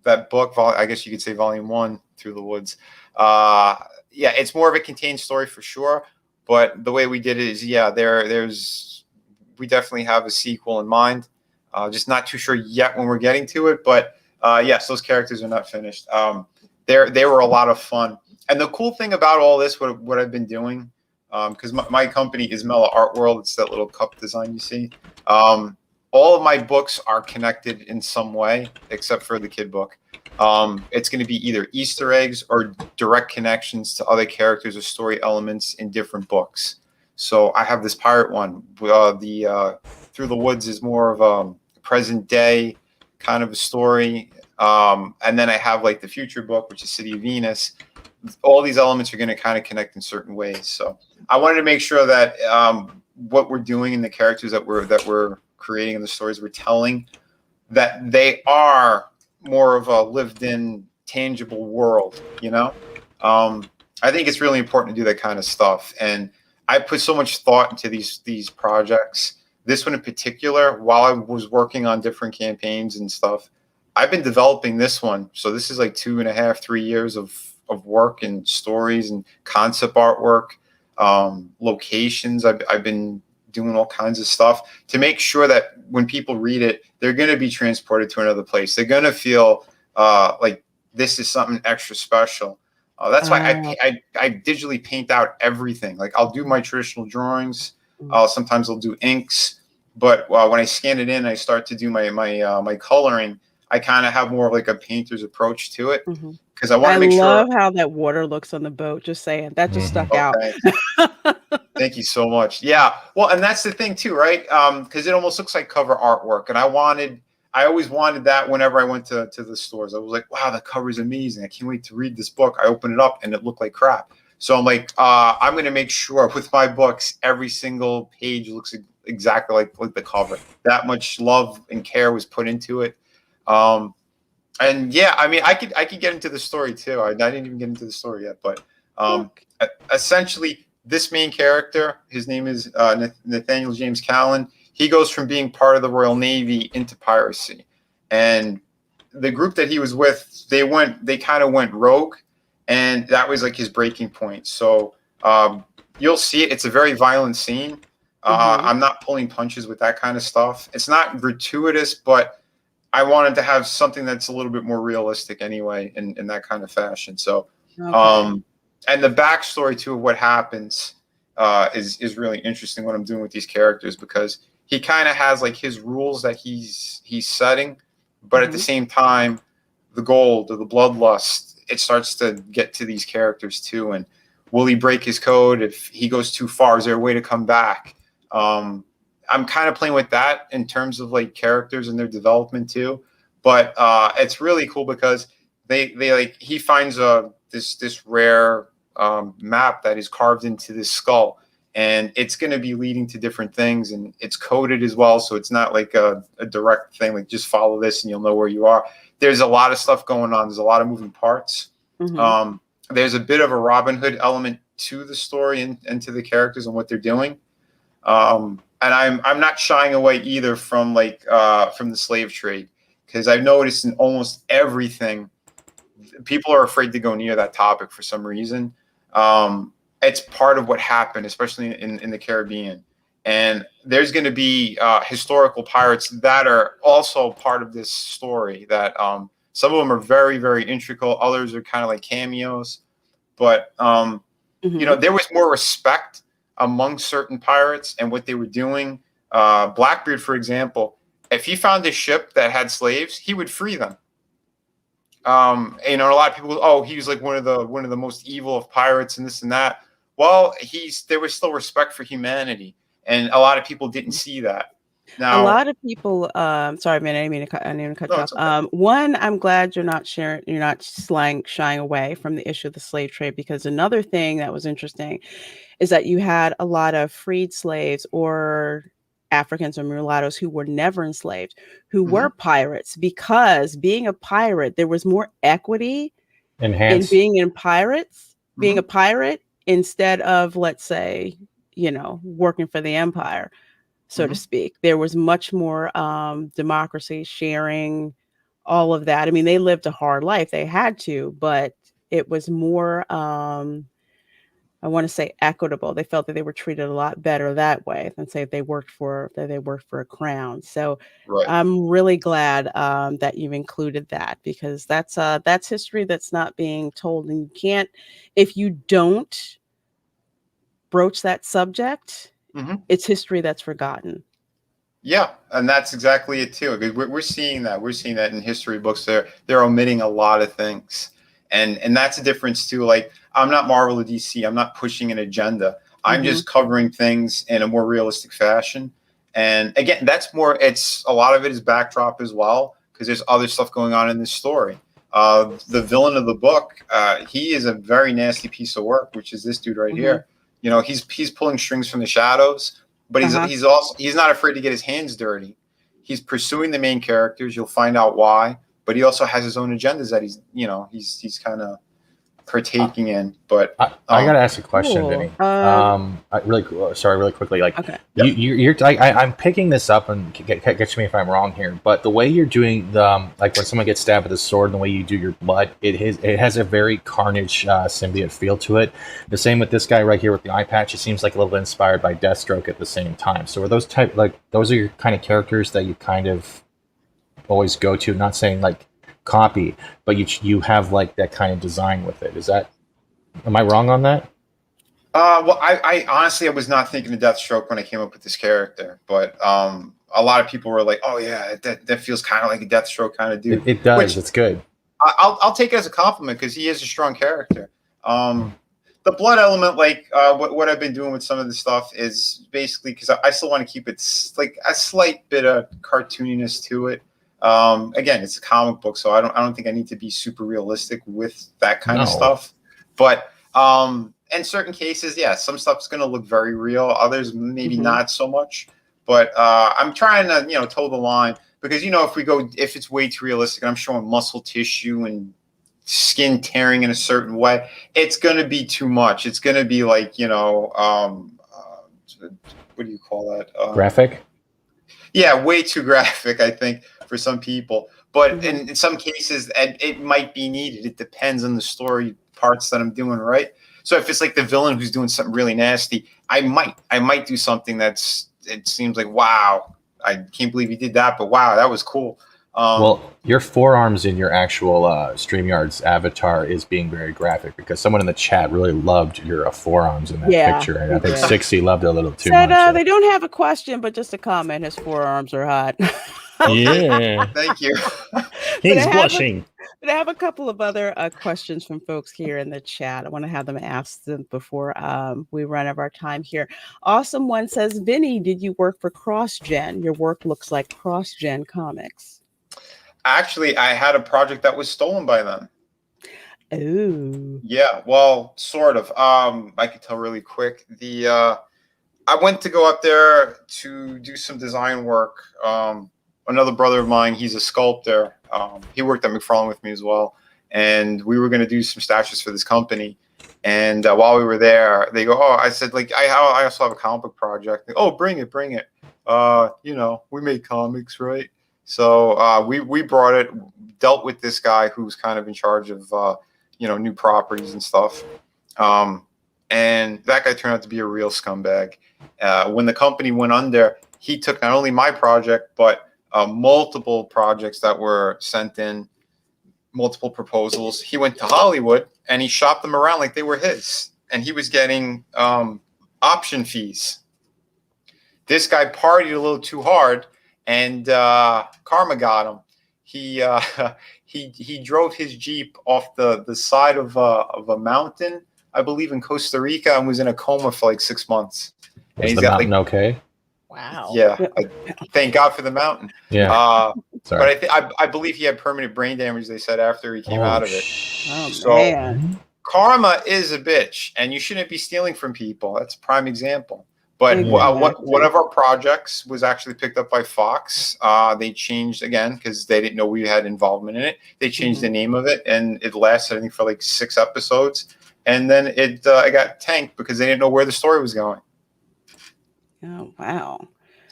that book, I guess you could say volume 1, Through the Woods. Yeah, it's more of a contained story for sure. But the way we did it is, yeah, we definitely have a sequel in mind. Just not too sure yet when we're getting to it. But yes, those characters are not finished. They were a lot of fun. And the cool thing about all this, what I've been doing, because my company is Mela Art World. It's that little cup design you see. All of my books are connected in some way, except for the kid book. It's going to be either Easter eggs or direct connections to other characters or story elements in different books. So I have this pirate one. Through the Woods is more of a present day kind of a story. And then I have like the future book, which is City of Venus. All these elements are going to kind of connect in certain ways. So I wanted to make sure that what we're doing in the characters that we're creating and the stories we're telling, that they are more of a lived-in, tangible world. I think it's really important to do that kind of stuff, and I put so much thought into these projects. This one in particular, while I was working on different campaigns and stuff, I've been developing this one. So this is like 2.5, 3 years of work and stories and concept artwork, locations. I've been doing all kinds of stuff to make sure that when people read it, they're going to be transported to another place. They're going to feel like this is something extra special. That's why I digitally paint out everything. Like I'll do my traditional drawings. Sometimes I'll do inks, but when I scan it in, I start to do my coloring. I kind of have more of like a painter's approach to it because I want to make sure. I love how that water looks on the boat. Just saying, that just stuck out. Thank you so much. Yeah. Well, and that's the thing too, right? Because it almost looks like cover artwork. And I always wanted that whenever I went to the stores. I was like, wow, the cover is amazing. I can't wait to read this book. I open it up and it looked like crap. So I'm like, I'm going to make sure with my books, every single page looks exactly like the cover. That much love and care was put into it. And yeah, I mean, I could get into the story too. I didn't even get into the story yet, but essentially, this main character, his name is Nathaniel James Callan. He goes from being part of the Royal Navy into piracy, and the group that he was with, they kind of went rogue, and that was like his breaking point. So you'll see it. It's a very violent scene. I'm not pulling punches with that kind of stuff. It's not gratuitous, but I wanted to have something that's a little bit more realistic anyway, in that kind of fashion. So, and the backstory to what happens is really interesting. What I'm doing with these characters, because he kind of has like his rules that he's setting, but at the same time, the gold or the bloodlust, it starts to get to these characters too. And will he break his code if he goes too far? Is there a way to come back? I'm kind of playing with that in terms of like characters and their development too. But it's really cool because he finds this rare map that is carved into this skull, and it's going to be leading to different things, and it's coded as well. So it's not like a direct thing, like just follow this and you'll know where you are. There's a lot of stuff going on. There's a lot of moving parts. There's a bit of a Robin Hood element to the story and to the characters and what they're doing. And I'm not shying away either from from the slave trade, because I've noticed in almost everything, people are afraid to go near that topic for some reason. It's part of what happened, especially in the Caribbean. And there's going to be historical pirates that are also part of this story. That some of them are very, very integral. Others are kind of like cameos. But there was more respect among certain pirates and what they were doing. Blackbeard, for example, if he found a ship that had slaves, he would free them. A lot of people, oh, he was like one of the most evil of pirates and this and that. Well, there was still respect for humanity, and a lot of people didn't see that. Now, a lot of people, sorry, man, I didn't mean to cut you off. Okay. One, I'm glad you're not shying away from the issue of the slave trade, because another thing that was interesting is that you had a lot of freed slaves or Africans or mulattoes who were never enslaved, who were pirates, because being a pirate, there was more equity in being a pirate, instead of, let's say, working for the empire, so to speak. There was much more democracy, sharing, all of that. I mean, they lived a hard life. They had to, but it was more, I want to say, equitable. They felt that they were treated a lot better that way than, say, if they worked for a crown. So I'm really glad that you've included that, because that's history that's not being told, and you can't, if you don't broach that subject, it's history that's forgotten. Yeah, and that's exactly it too. We're seeing that. We're seeing that in history books. They're omitting a lot of things, and that's a difference too. Like, I'm not Marvel or DC. I'm not pushing an agenda. I'm just covering things in a more realistic fashion. And again, that's more. It's a lot of it is backdrop as well, because there's other stuff going on in this story. The villain of the book, he is a very nasty piece of work, which is this dude right here. He's pulling strings from the shadows. But he's not afraid to get his hands dirty. He's pursuing the main characters. You'll find out why. But he also has his own agendas that he's kind of partaking in. But I gotta ask a question, Vinny. Really quickly. Like, I'm picking this up, and catch me if I'm wrong here. But the way you're doing like when someone gets stabbed with a sword, and the way you do your blood, it has a very Carnage symbiote feel to it. The same with this guy right here with the eye patch. It seems like a little inspired by Deathstroke at the same time. So are those those are your kind of characters that you kind of always go to? Not saying like copy, but you have like that kind of design with it. Am I wrong on that? Well, I honestly, I was not thinking of Deathstroke when I came up with this character, but a lot of people were like, "Oh yeah, that feels kind of like a Deathstroke kind of dude." It does. It's good. I'll take it as a compliment, because he is a strong character. The blood element, like what I've been doing with some of the stuff, is basically because I still want to keep it like a slight bit of cartooniness to it. Again, it's a comic book, so I don't think I need to be super realistic with that kind of stuff. But in certain cases, yeah, some stuff's going to look very real. Others maybe not so much. But I'm trying to toe the line, because if it's way too realistic, and I'm showing muscle tissue and skin tearing in a certain way, it's going to be too much. It's going to be like what do you call that? Graphic. Yeah, way too graphic, I think, for some people. But in some cases, it might be needed. It depends on the story parts that I'm doing, right? So if it's like the villain who's doing something really nasty, I might do something it seems like, wow, I can't believe he did that, but wow, that was cool. Well, your forearms in your actual StreamYard's avatar is being very graphic, because someone in the chat really loved your forearms in that picture, and I think Sixty loved it a little too much. They don't have a question, but just a comment. His forearms are hot. Yeah. Thank you. He's blushing. But I have a couple of other questions from folks here in the chat. I want to have them ask them before we run out of our time here. Awesome One says, Vinny, did you work for CrossGen? Your work looks like CrossGen Comics. Actually, I had a project that was stolen by them. Ooh. Yeah, well, sort of. I could tell really quick. I went to go up there to do some design work. Another brother of mine, he's a sculptor. He worked at McFarlane with me as well, and we were going to do some statues for this company. And while we were there, they go, "Oh," I said, like, I also have a comic book project. They, "Oh, bring it." We made comics, right? So we brought it, dealt with this guy who's kind of in charge of new properties and stuff. and that guy turned out to be a real scumbag. When the company went under, he took not only my project, but multiple projects that were sent in, multiple proposals. He went to Hollywood and he shopped them around like they were his, and he was getting option fees. This guy partied a little too hard, and karma got him. He he drove his Jeep off the side of a mountain, I believe in Costa Rica, and was in a coma for like 6 months. And Was he's the got mountain like, okay? Wow. yeah, thank God for the mountain. Yeah. Sorry. But I believe he had permanent brain damage, they said, after he came out of it. Oh, So man. karma is a bitch, and you shouldn't be stealing from people. That's a prime example. But Exactly. one of our projects was actually picked up by Fox. They changed again because they didn't know we had involvement in it. They changed the name of it, and it lasted, I think, for like 6 episodes. And then it got tanked because they didn't know where the story was going. Oh, wow.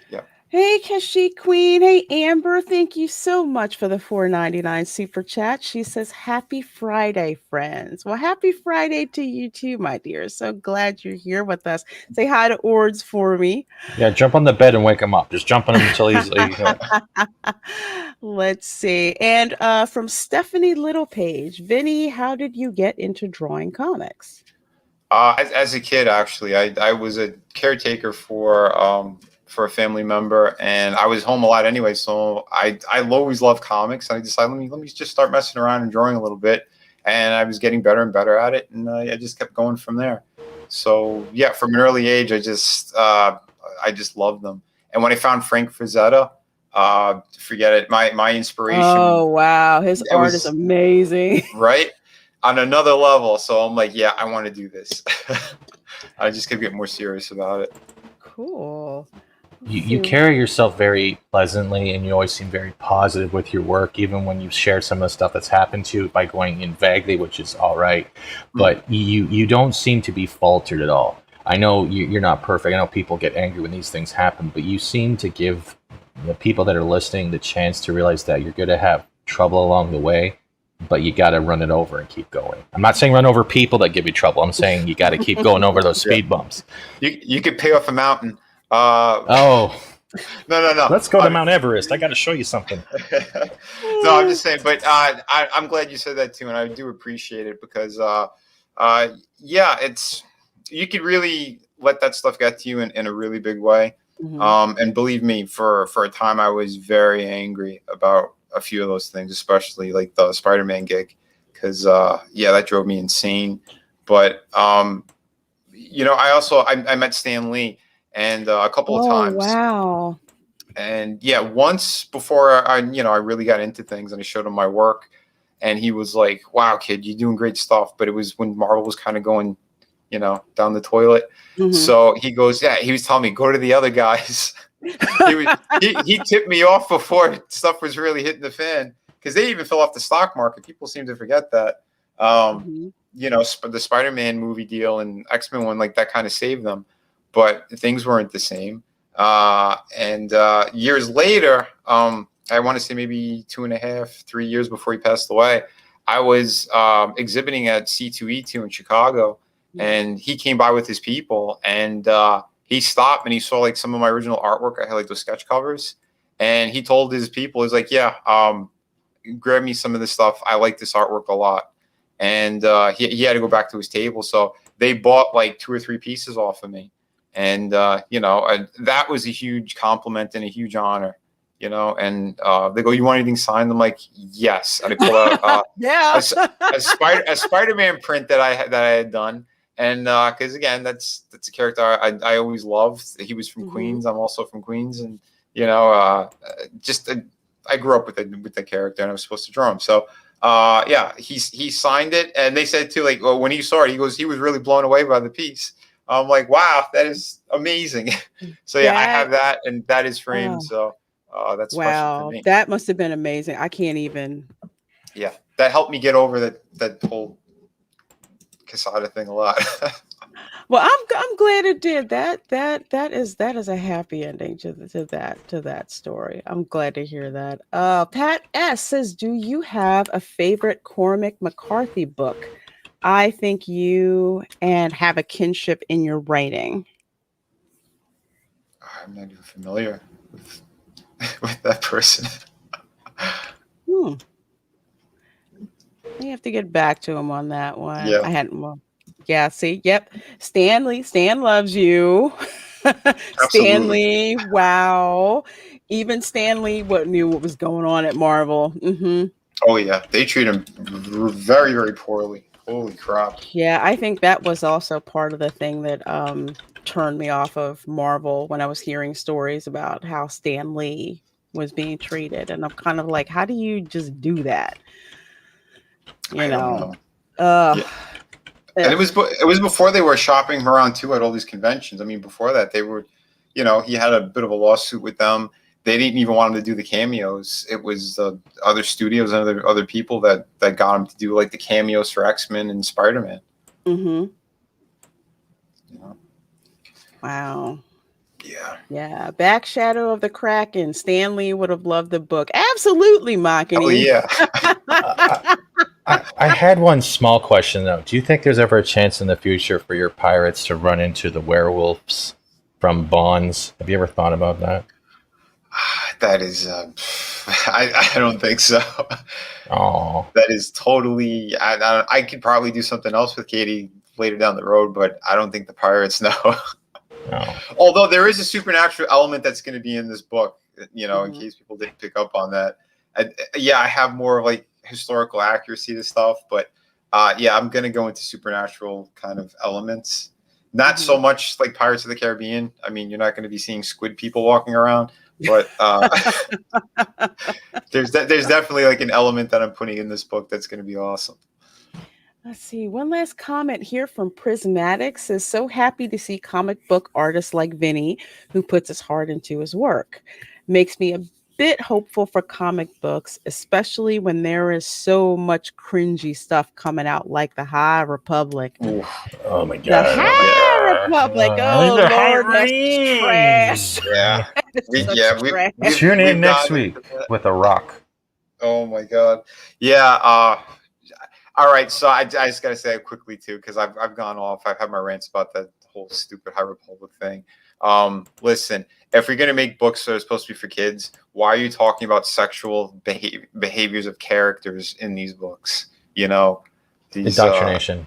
Yeah. Hey, Kashi Queen. Hey, Amber. Thank you so much for the $4.99 super chat. She says, happy Friday, friends. Well, happy Friday to you too, my dear. So glad you're here with us. Say hi to Ords for me. Yeah, jump on the bed and wake him up. Just jump on him until he's Let's see. And from Stephanie Littlepage, Vinny, how did you get into drawing comics? As a kid, actually, I was a caretaker for a family member, and I was home a lot anyway. So I always loved comics. And I decided let me just start messing around and drawing a little bit, and I was getting better and better at it, and I just kept going from there. So yeah, from an early age, I just loved them. And when I found Frank Frazetta, forget it. My inspiration. Oh wow, his art is amazing. Right. On another level. So I'm like, yeah, I want to do this. I just kept getting more serious about it. Cool. You carry yourself very pleasantly, and you always seem very positive with your work, even when you share some of the stuff that's happened to you by going in vaguely, which is all right. But you don't seem to be faltered at all. I know you're not perfect. I know people get angry when these things happen, but you seem to give the people that are listening the chance to realize that you're going to have trouble along the way, but you got to run it over and keep going. I'm not saying run over people that give you trouble. I'm saying you got to keep going over those speed bumps. You could pay off a mountain. No. Let's go to Mount Everest. I got to show you something. No, I'm just saying, but I'm glad you said that too, and I do appreciate it because, it's you could really let that stuff get to you in a really big way. And believe me, for a time, I was very angry about a few of those things, especially like the Spider-Man gig, because that drove me insane. But I met Stan Lee and a couple of times. Wow. And once before I really got into things and I showed him my work, and he was like, "Wow, kid, you're doing great stuff." But it was when Marvel was kind of going, down the toilet. So he goes, he was telling me, go to the other guys. he tipped me off before stuff was really hitting the fan, because they even fell off the stock market. People seem to forget that. The Spider-Man movie deal and X-Men one, like that kind of saved them, but things weren't the same. And years later, I want to say maybe 2.5, 3 years before he passed away, I was exhibiting at C2E2 in Chicago, and he came by with his people, and he stopped and he saw like some of my original artwork. I had like those sketch covers, and he told his people, he's like, grab me some of this stuff. I like this artwork a lot. And he had to go back to his table. So they bought like 2 or 3 pieces off of me. And, that was a huge compliment and a huge honor, and they go, "You want anything signed?" I'm like, "Yes." And I pull out a Spider-Man print that I had done. And because again, that's a character I always loved. He was from Queens. I'm also from Queens, and I grew up with the character, and I was supposed to draw him. So he signed it, and they said too, like, when he saw it, he goes, he was really blown away by the piece. I'm like, wow, that is amazing. So I have that, and that is framed. So that's special for me. That must have been amazing. I can't even. Yeah, that helped me get over that whole Casada thing a lot. Well, I'm glad it did. That is a happy ending to that story. I'm glad to hear that. Pat S says, "Do you have a favorite Cormac McCarthy book?" I think you and have a kinship in your writing. I'm not even familiar with with that person. Hmm. You have to get back to him on that one. Yeah. I hadn't. Well, yeah. See. Yep. Stanley. Stan loves you. Absolutely. Stanley. Wow. Even Stanley knew what was going on at Marvel. Oh yeah, they treat him very, very poorly. Holy crap! Yeah, I think that was also part of the thing that turned me off of Marvel when I was hearing stories about how Stan Lee was being treated, and I'm kind of like, how do you just do that? I don't know. Uh, Yeah. And it was before they were shopping him around too at all these conventions. I mean, before that, they were, he had a bit of a lawsuit with them. They didn't even want him to do the cameos. It was other studios and other people that got him to do like the cameos for X-Men and Spider-Man. Mm-hmm. Wow. Yeah. Yeah. Back Shadow of the Kraken. Stan Lee would have loved the book. Absolutely, Makini. Oh yeah. I had one small question though. Do you think there's ever a chance in the future for your pirates to run into the werewolves from Bonds? Have you ever thought about that? That is, I don't think so. Oh, That is totally. I could probably do something else with Katie later down the road, but I don't think the pirates know. no. Although there is a supernatural element that's going to be in this book, in case people didn't pick up on that. I have more like historical accuracy to stuff, but I'm going to go into supernatural kind of elements. Not so much like Pirates of the Caribbean. I mean, you're not going to be seeing squid people walking around, but there's definitely like an element that I'm putting in this book that's going to be awesome. Let's see. One last comment here from Prismatic says, so happy to see comic book artists like Vinnie, who puts his heart into his work. Makes me a bit hopeful for comic books, especially when there is so much cringy stuff coming out like the High Republic. Oof. Oh my The god. High Republic. Oh, the Lord, High that's trash. Yeah. Trash. Tune in we've next gotten week into that. with a rock. Oh my god. Yeah. All right. So I just got to say it quickly too, because I've gone off. I've had my rants about that whole stupid High Republic thing. Listen, if you're going to make books that are supposed to be for kids, why are you talking about sexual behaviors of characters in these books? These Indoctrination.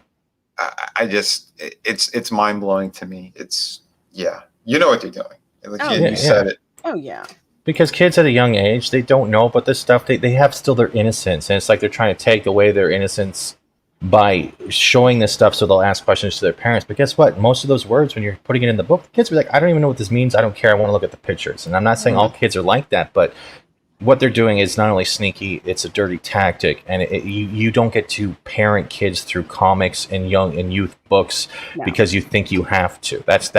it's mind blowing to me. It's you know what they're doing. Like, you said it. Oh, yeah. Because kids at a young age, they don't know about this stuff. They have still their innocence. And it's like they're trying to take away their innocence by showing this stuff so they'll ask questions to their parents. But guess what? Most of those words, when you're putting it in the book, the kids are like, I don't even know what this means. I don't care. I want to look at the pictures. And I'm not saying all kids are like that, but what they're doing is not only sneaky, it's a dirty tactic. And you don't get to parent kids through comics and youth books because you think you have to. That's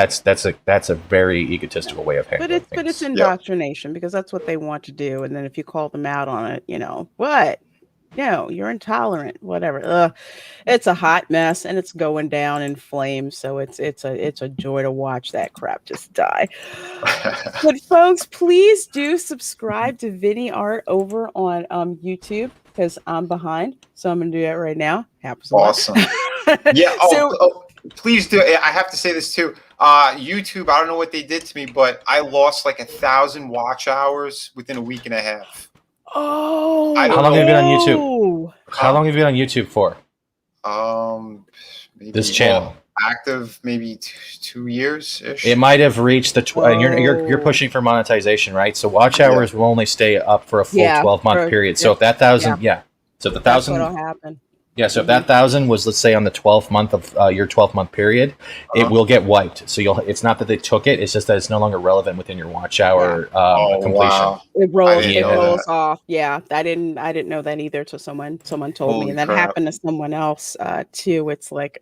a very egotistical way of handling But it's indoctrination because that's what they want to do. And then if you call them out on it, what? No, you're intolerant, whatever. It's a hot mess and it's going down in flames. So it's a joy to watch that crap just die. But folks, please do subscribe to Vinnie Art over on YouTube because I'm behind. So I'm going to do that right now. Awesome. Yeah. Please do. I have to say this too. YouTube, I don't know what they did to me, but I lost like 1,000 watch hours within a week and a half. Oh, how long have you been on YouTube? How long have you been on YouTube for? Maybe this channel active maybe 2 years ish. It might have reached the you're pushing for monetization, right? So watch hours will only stay up for a full 12-month period. So if that 1,000, so if the 1,000 what'll happen. Yeah, so if that 1,000 was, let's say, on the 12th month of your 12-month period, it will get wiped. So it's not that they took it; it's just that it's no longer relevant within your watch hour completion. Wow. It rolls off. Yeah, I didn't know that either. So someone told me, and that happened to someone else too. It's like,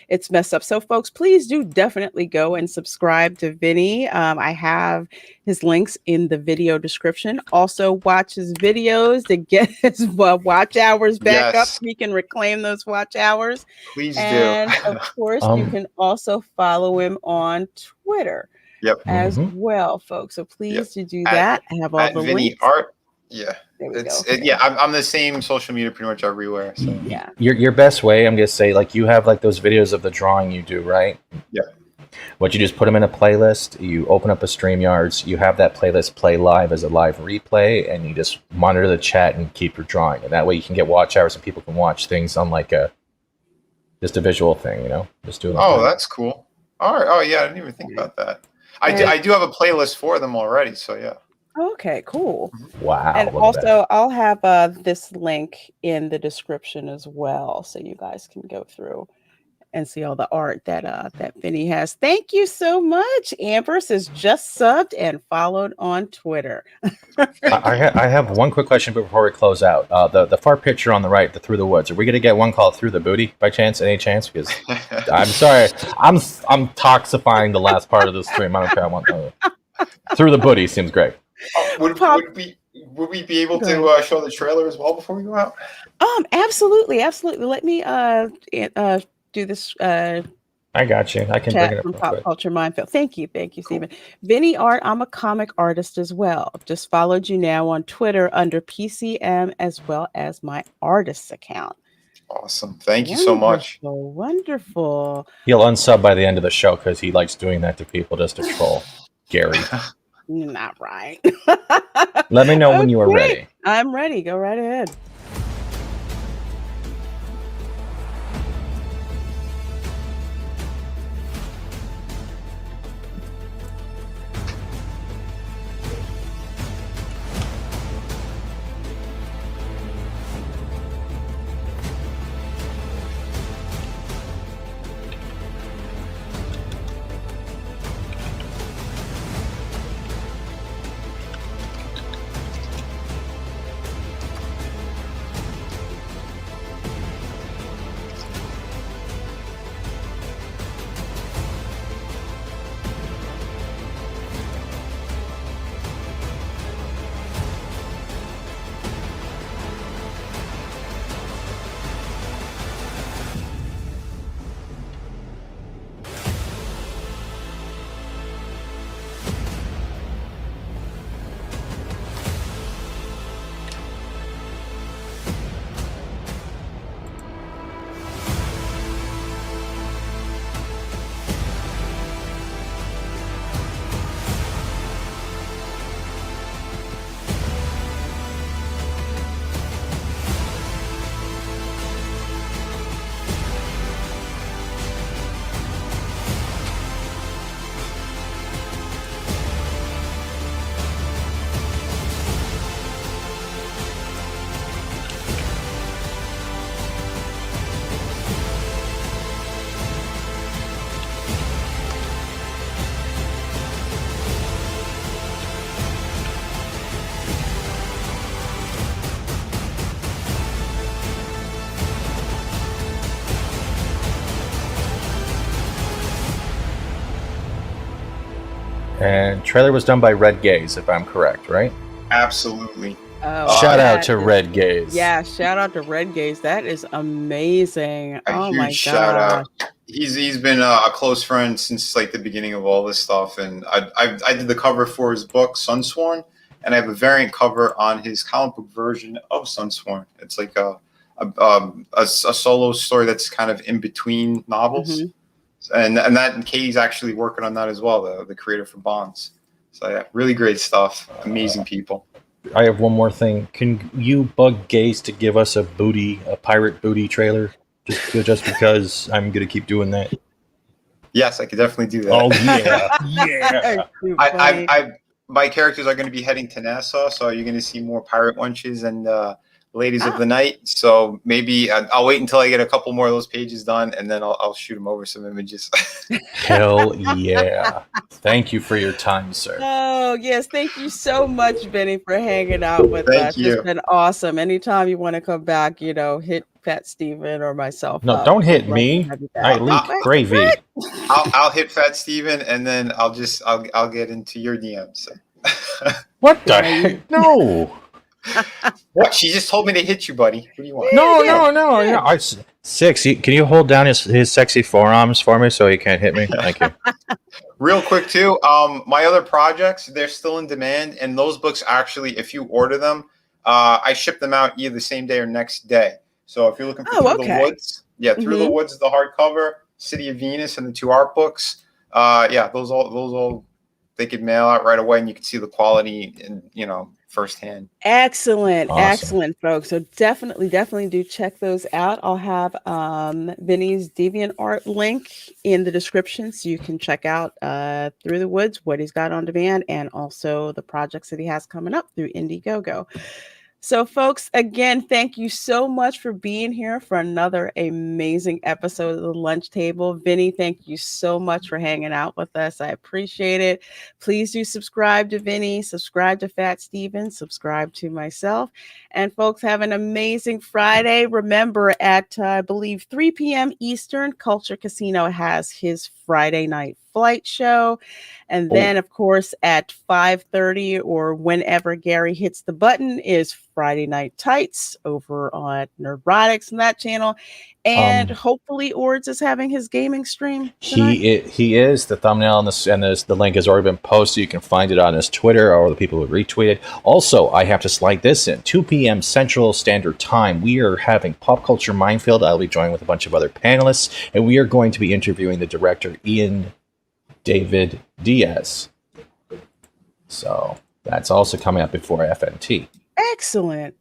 it's messed up. So folks, please do definitely go and subscribe to Vinnie. I have his links in the video description. Also, watch his videos to get his watch hours back up. He can reclaim those watch hours. Please and do. Of course, you can also follow him on Twitter as well, folks. So please do that. I have all the Vinnie links. Art. Yeah. There we go. Yeah, I'm the same social media pretty much everywhere. So Yeah. Your best way, I'm gonna say, like you have like those videos of the drawing you do, right? Yeah. What you just put them in a playlist. You open up a StreamYards. You have that playlist play live as a live replay, and you just monitor the chat and keep your drawing. And that way, you can get watch hours, and people can watch things on like just a visual thing. You know, just doing. Oh, that's cool. All right. Oh yeah, I didn't even think about that. I do have a playlist for them already. So yeah. Okay, cool. Wow. And also, I'll have this link in the description as well, so you guys can go through and see all the art that Vinnie has. Thank you so much. Amber's is just subbed and followed on Twitter. I have one quick question before we close out. The far picture on the right, the Through the Woods. Are we gonna get one called Through the Booty by chance? Any chance? Because I'm sorry, I'm toxifying the last part of the stream. I don't care. I want Through the Booty seems great. Would we be able to show the trailer as well before we go out? Absolutely. Let me do this. I got you. I can Chat bring it from up. Pop Culture Minefield. Thank you, Stephen. Vinnie Art. I'm a comic artist as well. Just followed you now on Twitter under PCM as well as my artist's account. Awesome. Thank you so much. Wonderful. He'll unsub by the end of the show because he likes doing that to people just to troll. Gary. Not right. Let me know when you are ready. I'm ready. Go right ahead. And trailer was done by Red Gaze, if I'm correct, right? Absolutely. Shout out to Red Gaze. Yeah, shout out to Red Gaze. That is amazing. A huge shout out. He's been a close friend since like the beginning of all this stuff, and I did the cover for his book Sunsworn, and I have a variant cover on his comic book version of Sunsworn. It's like a solo story that's kind of in between novels. Mm-hmm. And that Katie's actually working on that as well, the creator for Bonds. So yeah, really great stuff. Amazing people. I have one more thing. Can you bug Gaze to give us a pirate booty trailer? Just because I'm gonna keep doing that. Yes, I could definitely do that. Oh yeah, my characters are going to be heading to Nassau, so you're going to see more pirate wenches and ladies of the night. So maybe I'll wait until I get a couple more of those pages done, and then I'll shoot them over some images. Hell yeah. Thank you for your time, sir. Oh, yes. Thank you so much, Vinnie, for hanging out with us. Thank you. It's been awesome. Anytime you want to come back, hit Fat Steven or myself. No, don't hit me. I leak gravy. I'll hit Fat Steven, and then I'll get into your DMs. What the heck? No. What? She just told me to hit you, buddy. What do you want? No. Six. Can you hold down his sexy forearms for me so he can't hit me? Thank you. Real quick too. My other projects, they're still in demand, and those books actually, if you order them, I ship them out either the same day or next day. So if you're looking for Through the Woods, Through the Woods is the hardcover. City of Venus and the 2 art books. Those all they could mail out right away, and you can see the quality and firsthand. Excellent. Awesome. Excellent, folks. So definitely do check those out. I'll have Vinny's DeviantArt link in the description so you can check out Through the Woods, what he's got on demand, and also the projects that he has coming up through Indiegogo. So, folks, again, thank you so much for being here for another amazing episode of The Lunch Table. Vinny, thank you so much for hanging out with us. I appreciate it. Please do subscribe to Vinny, subscribe to Fat Steven, subscribe to myself. And, folks, have an amazing Friday. Remember, at, I believe, 3 p.m. Eastern, Culture Casino has his Friday night flight show. And then, of course, at 5:30 or whenever Gary hits the button is Friday Night Tights over on Neurotics and that channel. And hopefully Ords is having his gaming stream tonight. He is. The thumbnail and the link has already been posted. You can find it on his Twitter or the people who retweeted. Also, I have to slide this in. 2 p.m. Central Standard Time. We are having Pop Culture Minefield. I'll be joined with a bunch of other panelists, and we are going to be interviewing the director, Ian David Diaz. So that's also coming up before FNT. Excellent.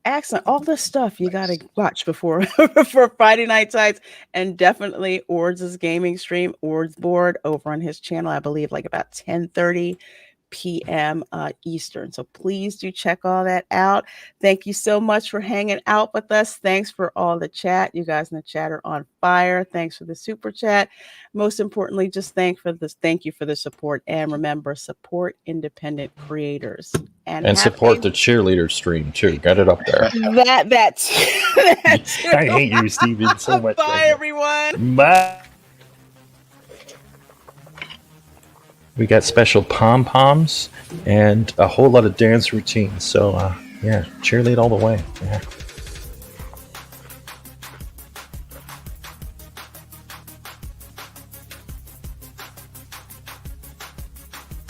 All the stuff you got to watch before for Friday Night Tights, and definitely Ords' gaming stream, Ords Board, over on his channel, I believe like about 10:30 p.m. Eastern. So please do check all that out. Thank you so much for hanging out with us. Thanks for all the chat. You guys in the chat are on fire. Thanks for the super chat. Most importantly, just thank you for the support. And remember, support independent creators. And support the cheerleader stream too. Get it up there. That's I hate you, Steven, so much. Bye, everyone. Bye. We got special pom-poms and a whole lot of dance routines. So, cheerlead all the way. Yeah.